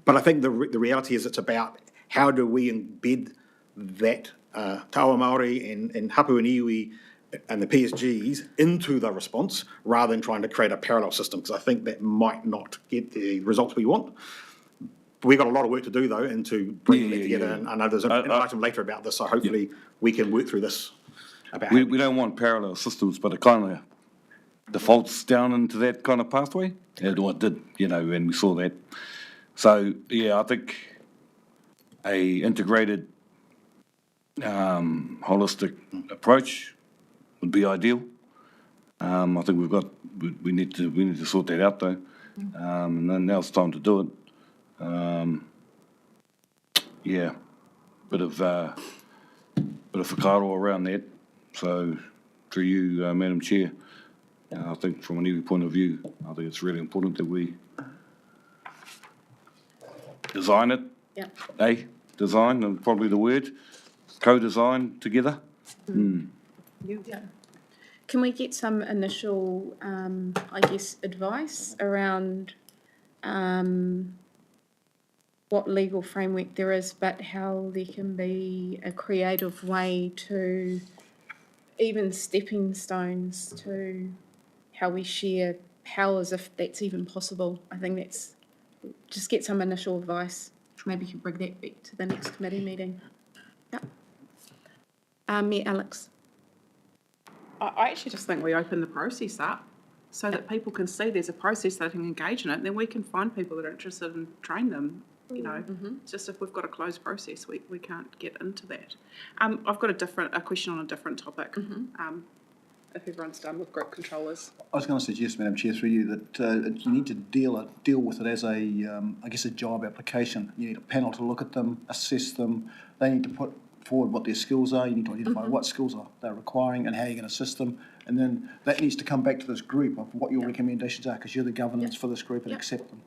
I think the reality is it's about how do we embed that Te Awa Māori and Hapu and Iwi and the PSGs into the response rather than trying to create a parallel system, because I think that might not get the results we want. We've got a lot of work to do, though, into bringing that together. And I know there's an item later about this, so hopefully we can work through this. We don't want parallel systems, but it kind of defaults down into that kind of pathway. It did, and we saw that. So, I think a integrated, holistic approach would be ideal. I think we need to sort that out, though. And then now it's time to do it. Bit of whakaaro around that. So, through you, Madam Chair, I think from an iwi point of view, I think it's really important that we design it. Yeah. Design, and probably the word, co-design together. Yeah. Can we get some initial, advice around what legal framework there is, but how there can be a creative way to, even stepping stones to how we share powers, if that's even possible. I think that's, just get some initial advice. Maybe you can bring that back to the next committee meeting. Yeah. Mayor Alex. I actually just think we open the process up so that people can see there's a process they can engage in it, and then we can find people that are interested and train them. It's just if we've got a closed process, we can't get into that. I've got a question on a different topic. If everyone's done with group controllers. I was going to suggest, Madam Chair, through you, that you need to deal with it as a job application. You need a panel to look at them, assess them. They need to put forward what their skills are. You need to identify what skills they're requiring and how you're going to assist them. And then that needs to come back to this group of what your recommendations are, because you're the governance for this group and accept them.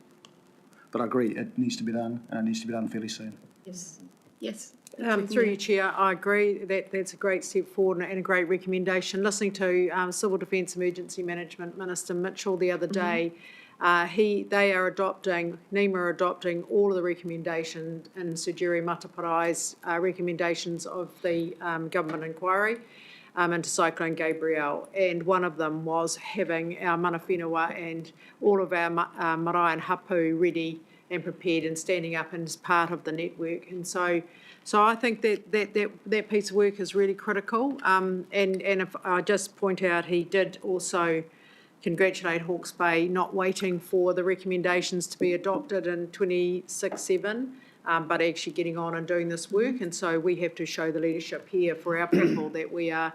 But I agree, it needs to be done, and it needs to be done fairly soon. Yes. Yes. Through you, Chair, I agree that that's a great step forward and a great recommendation. Listening to Civil Defence Emergency Management Minister Mitchell the other day, NEMA are adopting all of the recommendations and Sir Jerry Mataparai's recommendations of the government inquiry into Cyclone Gabrielle. And one of them was having our mana whenua and all of our marae and hapu ready and prepared and standing up as part of the network. And so I think that piece of work is really critical. And if I just point out, he did also congratulate Hawke's Bay not waiting for the recommendations to be adopted in 26/7, but actually getting on and doing this work. And so we have to show the leadership here for our people that we are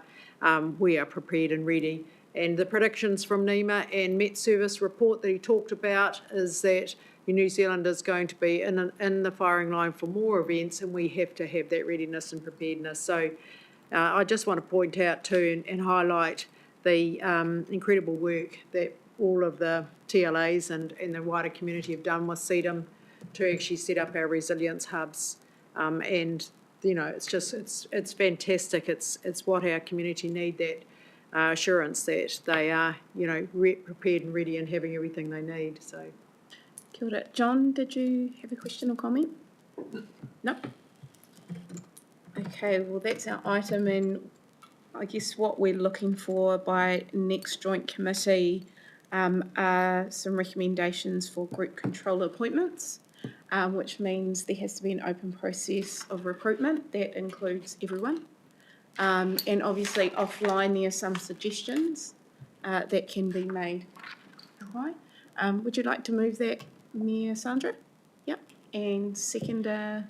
prepared and ready. And the predictions from NEMA and Met Service report that he talked about is that New Zealand is going to be in the firing line for more events, and we have to have that readiness and preparedness. So I just want to point out too and highlight the incredible work that all of the TLAs and the wider community have done with CEDAM to actually set up our resilience hubs. And it's fantastic. It's what our community need, that assurance that they are prepared and ready and having everything they need. So. Kia ora. John, did you have a question or comment? No? Okay, well, that's our item, and I guess what we're looking for by next joint committee are some recommendations for group controller appointments, which means there has to be an open process of recruitment that includes everyone. And obviously offline there are some suggestions that can be made. All right. Would you like to move that, Mayor Sandra? Yep. And seconder,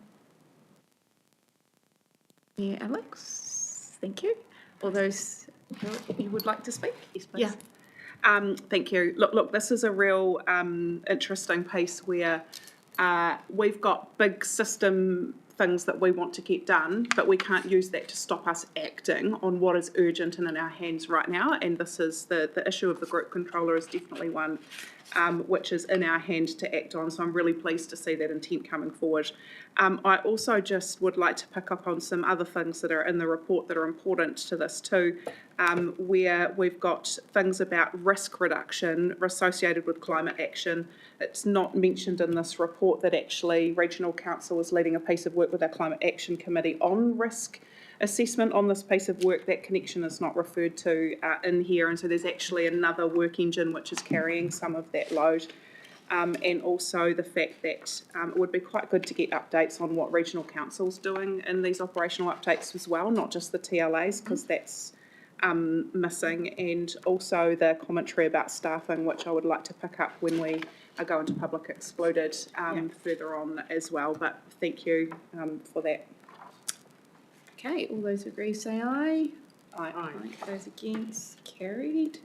Mayor Alex. Thank you. All those you would like to speak? Yes, please. Yeah. Thank you. Look, this is a real interesting piece where we've got big system things that we want to get done, but we can't use that to stop us acting on what is urgent and in our hands right now. And this is the issue of the group controller is definitely one which is in our hand to act on. So I'm really pleased to see that intent coming forward. I also just would like to pick up on some other things that are in the report that are important to this too, where we've got things about risk reduction associated with climate action. It's not mentioned in this report that actually Regional Council is leading a piece of work with our Climate Action Committee on risk assessment on this piece of work, that connection is not referred to in here, and so there's actually another work engine which is carrying some of that load. And also the fact that it would be quite good to get updates on what regional council's doing in these operational updates as well, not just the TLAs, because that's missing, and also the commentary about staffing, which I would like to pick up when we go into public excluded further on as well. But thank you for that. Okay, all those agree say aye. Aye. Those against, carried.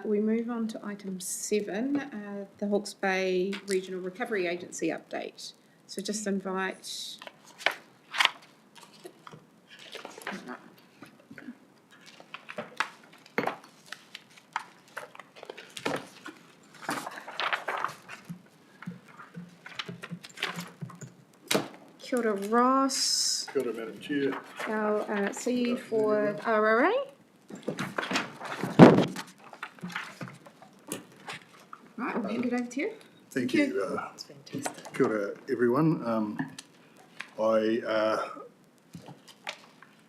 We move on to item 7, the Hawke's Bay Regional Recovery Agency update. So just invite. Kia ora, Ross. Kia ora, Madam Chair. I'll see you for RRA. Right, I'll hand it over to you. Thank you. It's fantastic. Kia ora, everyone. I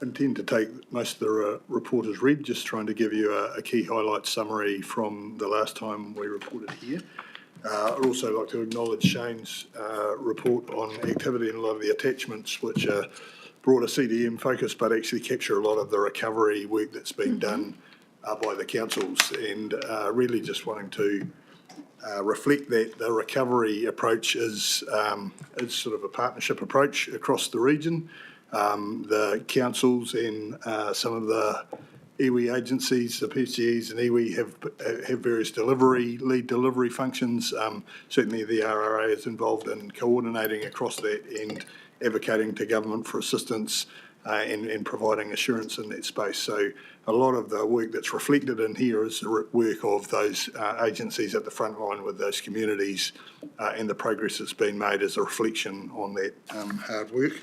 intend to take most of the report as read, just trying to give you a key highlight summary from the last time we reported here. I'd also like to acknowledge Shane's report on activity and a lot of the attachments, which are broader CDM focus, but actually capture a lot of the recovery work that's been done by the councils, and really just wanting to reflect that the recovery approach is sort of a partnership approach across the region. The councils and some of the iwi agencies, the PCEs and iwi have various lead delivery functions. Certainly the RRA is involved in coordinating across that and advocating to government for assistance and providing assurance in that space. So a lot of the work that's reflected in here is the work of those agencies at the front line with those communities, and the progress that's been made as a reflection on that hard work.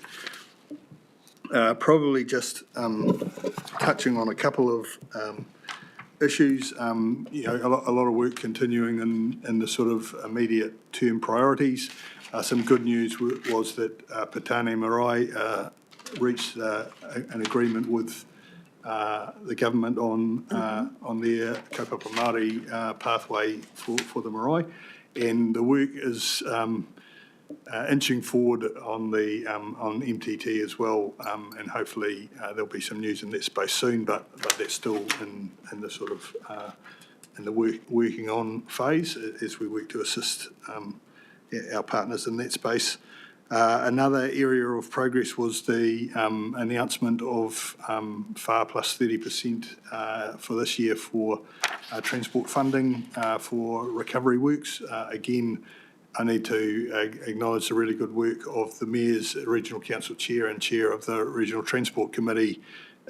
Probably just touching on a couple of issues, a lot of work continuing in the sort of immediate term priorities. Some good news was that Patane Marae reached an agreement with the government on their kaupapa Māori pathway for the marae, and the work is inching forward on MTT as well, and hopefully there'll be some news in that space soon, but that's still in the sort of in the working on phase as we work to assist our partners in that space. Another area of progress was the announcement of FAR plus 30% for this year for transport funding for recovery works. Again, I need to acknowledge the really good work of the Mayor's Regional Council Chair and Chair of the Regional Transport Committee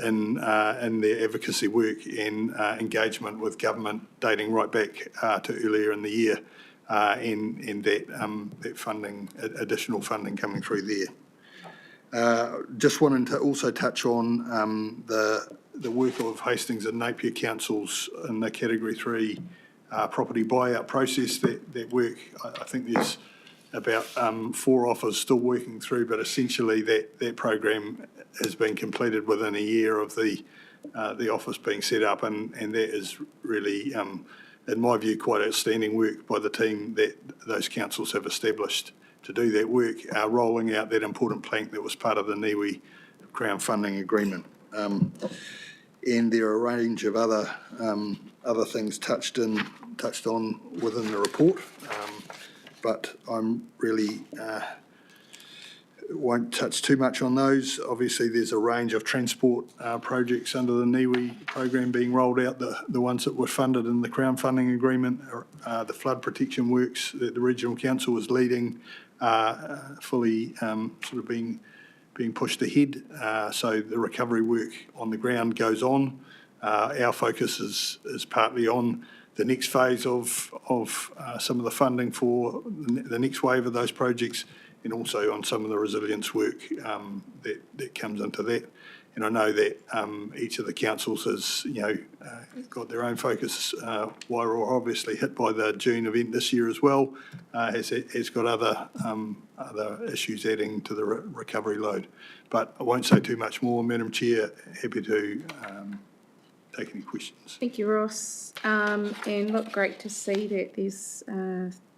in their advocacy work and engagement with government dating right back to earlier in the year, and that funding, additional funding coming through there. Just wanting to also touch on the work of Hastings and Napier councils in the Category 3 property buyout process. That work, I think there's about 4 offers still working through, but essentially that program has been completed within a year of the office being set up, and that is really, in my view, quite outstanding work by the team that those councils have established to do that work, rolling out that important plank that was part of the Niue Crown funding agreement. And there are a range of other things touched on within the report, but I'm really won't touch too much on those. Obviously, there's a range of transport projects under the Niue program being rolled out. The ones that were funded in the Crown funding agreement, the flood protection works that the Regional Council was leading, fully sort of being pushed ahead. So the recovery work on the ground goes on. Our focus is partly on the next phase of some of the funding for the next wave of those projects, and also on some of the resilience work that comes into that. And I know that each of the councils has, got their own focus. Wairoa, obviously hit by the June event this year as well, has got other issues adding to the recovery load. But I won't say too much more, Madam Chair. Happy to take any questions. Thank you, Ross. And look, great to see that there's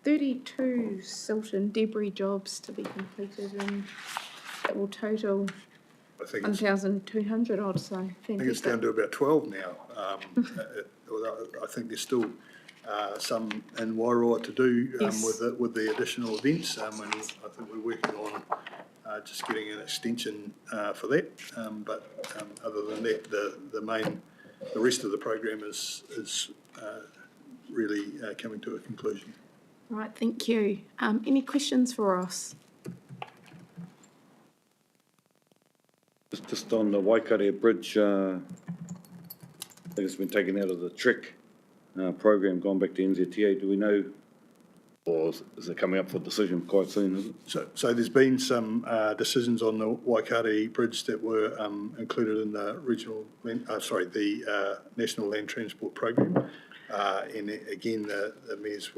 32 silt and debris jobs to be completed, and it will total I think 1,200 odd, so fantastic. I think it's down to about 12 now. Although I think there's still some in Wairoa to do with the additional events, and I think we're working on just getting an extension for that. But other than that, the rest of the program is really coming to a conclusion. Right, thank you. Any questions for Ross? Just on the Waikato Bridge, I think it's been taken out of the TREC program, gone back to NZTA. Do we know, or is it coming up for decision quite soon, is it? So there's been some decisions on the Waikato Bridge that were included in the National Land Transport Program. And again, the mayors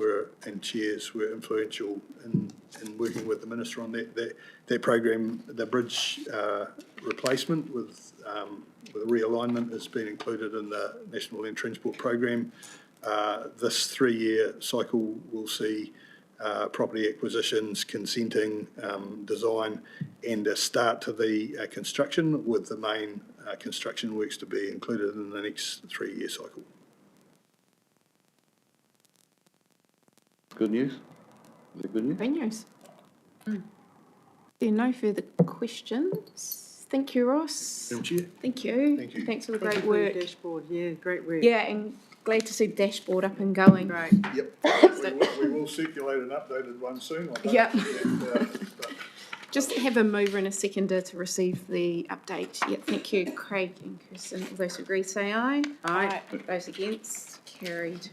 and chairs were influential in working with the minister on that program. The bridge replacement with realignment has been included in the National Land Transport Program. This 3-year cycle will see property acquisitions, consenting, design, and a start to the construction, with the main construction works to be included in the next 3-year cycle. Good news? Is it good news? Great news. There are no further questions. Thank you, Ross. Madam Chair. Thank you. Thank you. Thanks for the Thank great you for your work. dashboard, yeah, great work. Yeah, and glad to see the dashboard up and going. Great. Yep. we will circulate an updated one soon. I hope. Yep. But Just have a mover and a seconder to receive the update. Yeah, thank you, Craig and Kirsten. All those who agree say aye. Aye. Those against, carried.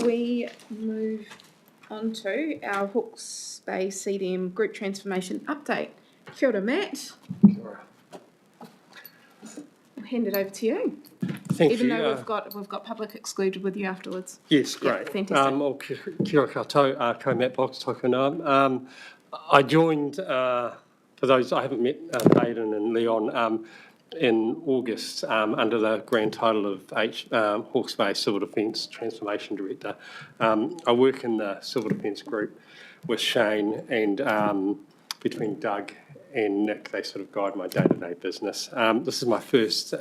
We move on to our Hawke's Bay CDM Group Transformation Update. Kia ora, Matt. I'll hand it over to you. Thank Even you. though we've got public excluded with you afterwards. Yes, Yeah, great. fantastic. Kia ora koutou, ko Matt Box, tōku ingoa. I joined, for those I haven't met, Baden and Leon, in August under the grand title of Hawke's Bay Civil Defence Transformation Director. I work in the Civil Defence group with Shane, and between Doug and Nick, they sort of guide my day-to-day business. This is my first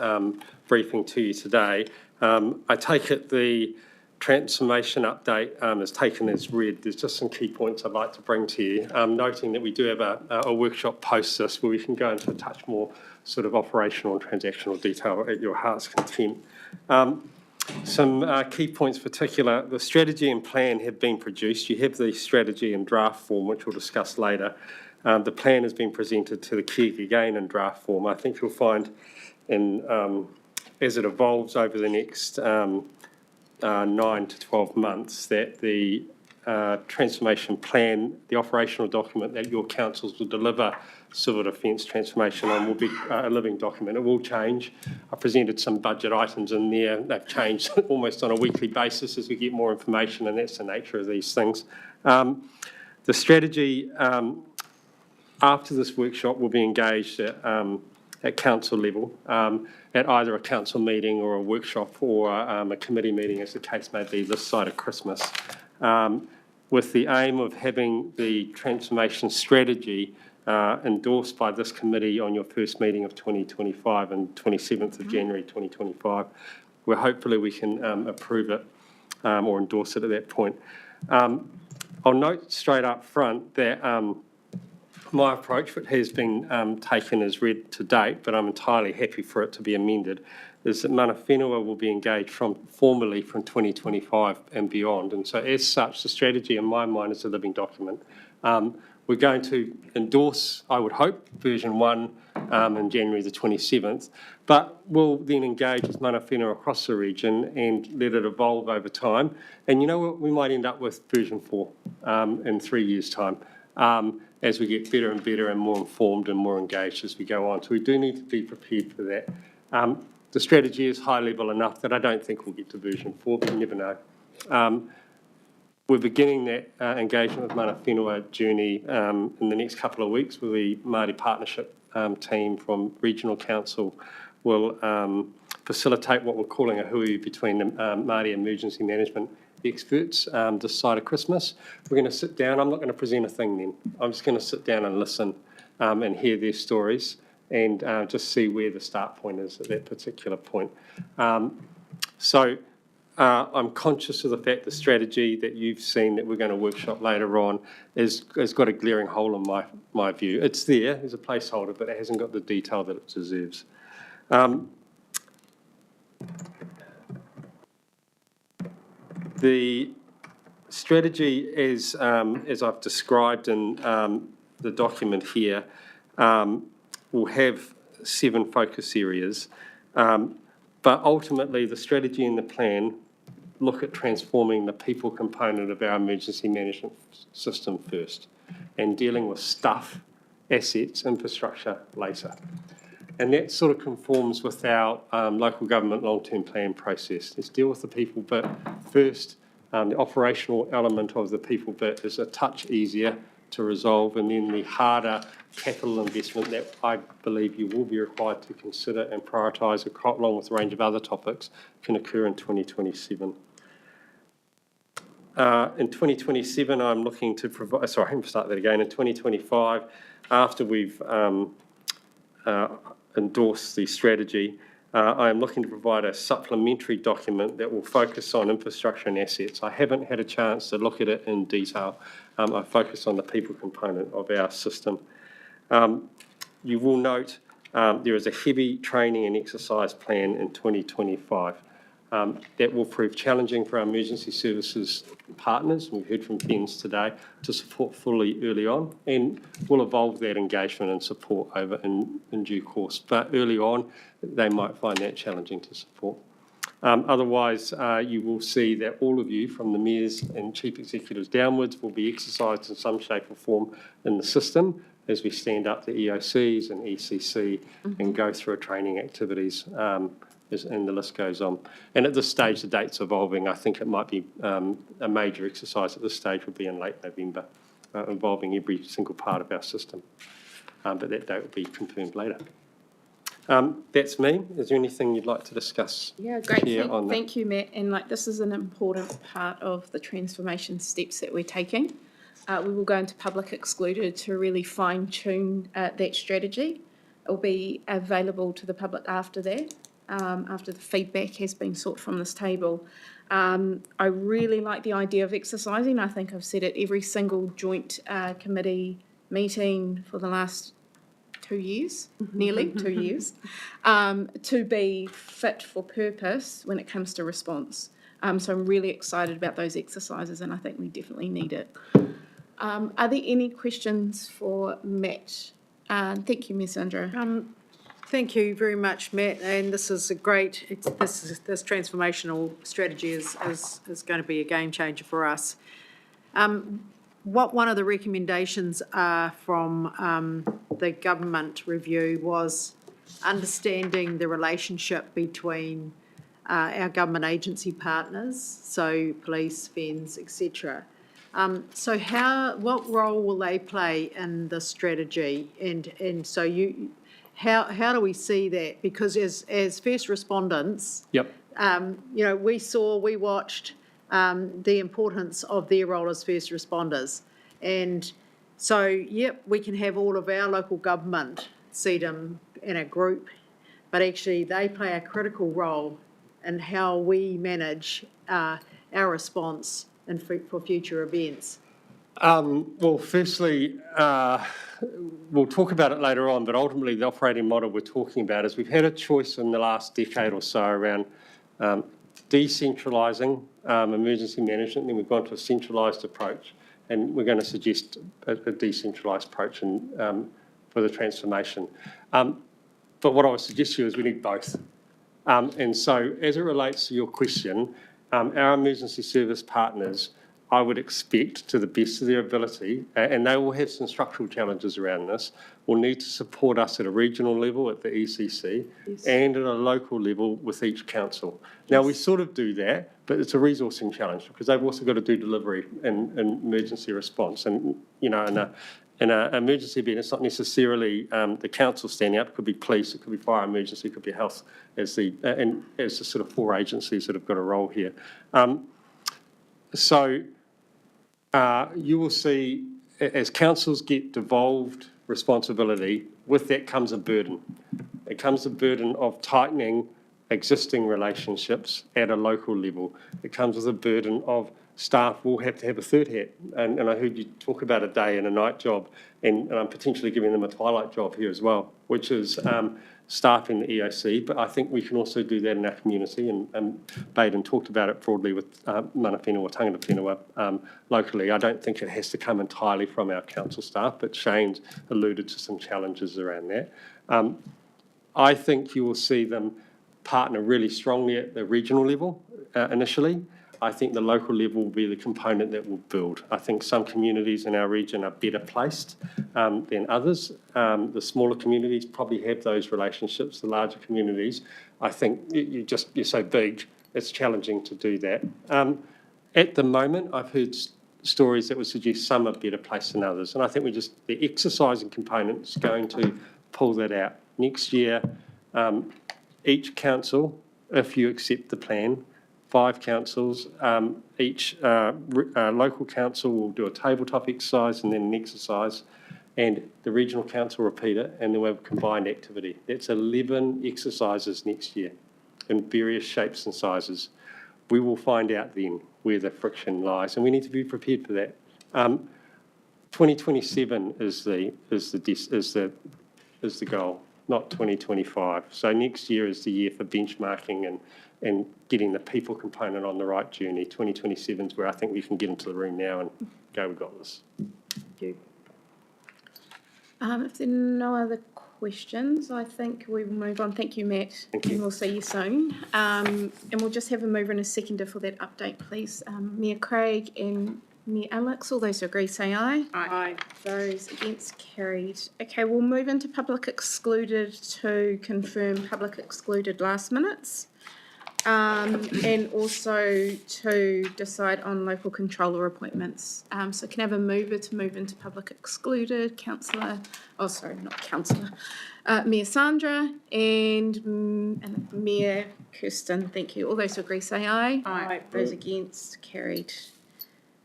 briefing to you today. I take it the transformation update is taken as read. There's just some key points I'd like to bring to you, noting that we do have a workshop post this where we can go into a touch more sort of operational and transactional detail at your heart's content. Some key points particular, the strategy and plan have been produced. You have the strategy in draft form, which we'll discuss later. The plan has been presented to the KIG again in draft form. I think you'll find as it evolves over the next 9 to 12 months that the transformation plan, the operational document that your councils will deliver civil defence transformation on, will be a living document. It will change. I presented some budget items in there. They've changed almost on a weekly basis as we get more information, and that's the nature of these things. The strategy after this workshop will be engaged at council level, at either a council meeting or a workshop or a committee meeting, as the case may be, this side of Christmas, with the aim of having the transformation strategy endorsed by this committee on your first meeting of 2025 and 27th of January 2025, where hopefully we can approve it or endorse it at that point. I'll note straight up front that my approach, which has been taken as read to date, but I'm entirely happy for it to be amended, is that mana whenua will be engaged formally from 2025 and beyond. And so as such, the strategy in my mind is a living document. We're going to endorse, I would hope, version 1 in January the 27th, but we'll then engage with mana whenua across the region and let it evolve over time. And you know what, we might end up with version 4 in 3 years' time. as we get better and better and more informed and more engaged as we go on. So we do need to be prepared for that. The strategy is high level enough that I don't think we'll get to version 4, but you never know. We're beginning that engagement with Mana Whenua journey in the next couple of weeks with the Māori Partnership team from Regional Council will facilitate what we're calling a hui between the Māori emergency management experts this side of Christmas. We're going to sit down. I'm not going to present a thing then. I'm just going to sit down and listen and hear their stories and just see where the start point is at that particular point. I'm conscious of the fact the strategy that you've seen that we're going to workshop later on has got a glaring hole in my view. It's there's a placeholder, but it hasn't got the detail that it deserves. The strategy, as I've described in the document here, will have 7 focus areas, but ultimately the strategy and the plan look at transforming the people component of our emergency management system first and dealing with stuff, assets, infrastructure later. And that sort of conforms with our local government long-term plan process. Let's deal with the people bit first. The operational element of the people bit is a touch easier to resolve, and then the harder capital investment that I believe you will be required to consider and prioritise along with a range of other topics can occur in 2027. In 2027, I'm looking to provide, sorry, I can start that again. In 2025, after we've endorsed the strategy, I am looking to provide a supplementary document that will focus on infrastructure and assets. I haven't had a chance to look at it in detail. I focus on the people component of our system. You will note there is a heavy training and exercise plan in 2025. That will prove challenging for our emergency services partners, we've heard from Ben's today, to support fully early on, and we'll evolve that engagement and support over in due course. But early on, they might find that challenging to support. Otherwise, you will see that all of you, from the mayors and chief executives downwards, will be exercised in some shape or form in the system as we stand up the EOCs and ECC and go through our training activities, and the list goes on. And at this stage, the date's evolving. I think it might be a major exercise at this stage would be in late November, involving every single part of our system. But that date will be confirmed later. That's me. Is there anything you'd like to discuss? Yeah, great. On thank you, Matt. And this is an important part of the transformation steps that we're taking. We will go into public excluded to really fine tune that strategy. It will be available to the public after that. After the feedback has been sought from this table. I really like the idea of exercising. I think I've said it every single joint committee meeting for the last 2 years, nearly 2 years, to be fit for purpose when it comes to response. So I'm really excited about those exercises, and I think we definitely need it. Are there any questions for Matt? Thank you, Ms. Sandra. Thank you very much, Matt, and this is a great, this transformational strategy is going to be a game changer for us. What one of the recommendations from the government review was understanding the relationship between our government agency partners, so police, FENS, etc. So what role will they play in the strategy? And so how do we see that? Because as first respondents, we watched the importance of their role as first responders. And so, we can have all of our local government see them in a group, but actually they play a critical role in how we manage our response and for future events. Well, firstly, we'll talk about it later on, but ultimately the operating model we're talking about is we've had a choice in the last decade or so around decentralising emergency management, and then we've gone to a centralised approach, and we're going to suggest a decentralised approach for the transformation. But what I would suggest to you is we need both. And so as it relates to your question, our emergency service partners, I would expect, to the best of their ability, and they will have some structural challenges around this, will need to support us at a regional level at the ECC and at a local level with each council. Now, we sort of do that, but it's a resourcing challenge because they've also got to do delivery and emergency response. And, you know, in an emergency event, it's not necessarily the council standing up. It could be police, it could be fire emergency, it could be health, as the sort of 4 agencies that have got a role here. You will see, as councils get devolved responsibility, with that comes a burden. It comes a burden of tightening existing relationships at a local level. It comes with a burden of staff will have to have a third hat. And I heard you talk about a day and a night job, and I'm potentially giving them a twilight job here as well, which is staffing the EOC, but I think we can also do that in our community, and Baden talked about it broadly with mana whenua or tangata whenua locally. I don't think it has to come entirely from our council staff, but Shane's alluded to some challenges around that. I think you will see them partner really strongly at the regional level initially. I think the local level will be the component that will build. I think some communities in our region are better placed than others. The smaller communities probably have those relationships. The larger communities, I think you're so big, it's challenging to do that. At the moment, I've heard stories that would suggest some are better placed than others. And I think the exercising component is going to pull that out. Next year, each council, if you accept the plan, 5 councils, each local council will do a tabletop exercise and then an exercise, and the regional council repeat it, and then we'll have a combined activity. That's 11 exercises next year in various shapes and sizes. We will find out then where the friction lies, and we need to be prepared for that. 2027 is the goal, not 2025. So next year is the year for benchmarking and getting the people component on the right journey. 2027 is where I think we can get into the room now and go, we've got this. Thank you. If there are no other questions, I think we will move on. Thank you, Matt. Thank you. And we'll see you soon. And we'll just have a mover and a seconder for that update, please. Mayor Craig and Mayor Alex, all those who agree say aye. Aye. Those against, carried. Okay, we'll move into public excluded to confirm public excluded last minutes. And also to decide on local controller appointments. So can I have a mover to move into public excluded, Mayor Sandra and Mayor Kirsten. Thank you. All those who agree say aye. Aye. Those against, carried.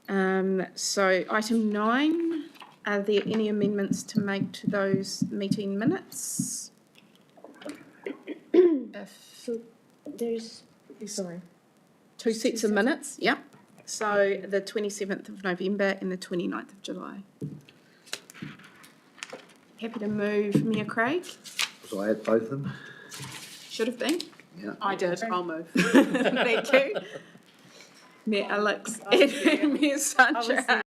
So item 9, are there any amendments to make to those meeting minutes? There's 2 sets of minutes, yeah. So the 27th of November and the 29th of July. Happy to move, Mayor Craig. So I had both of them? Should have been. Yeah. I did, I'll move. Thank you. Mayor Alex and Mayor Sandra.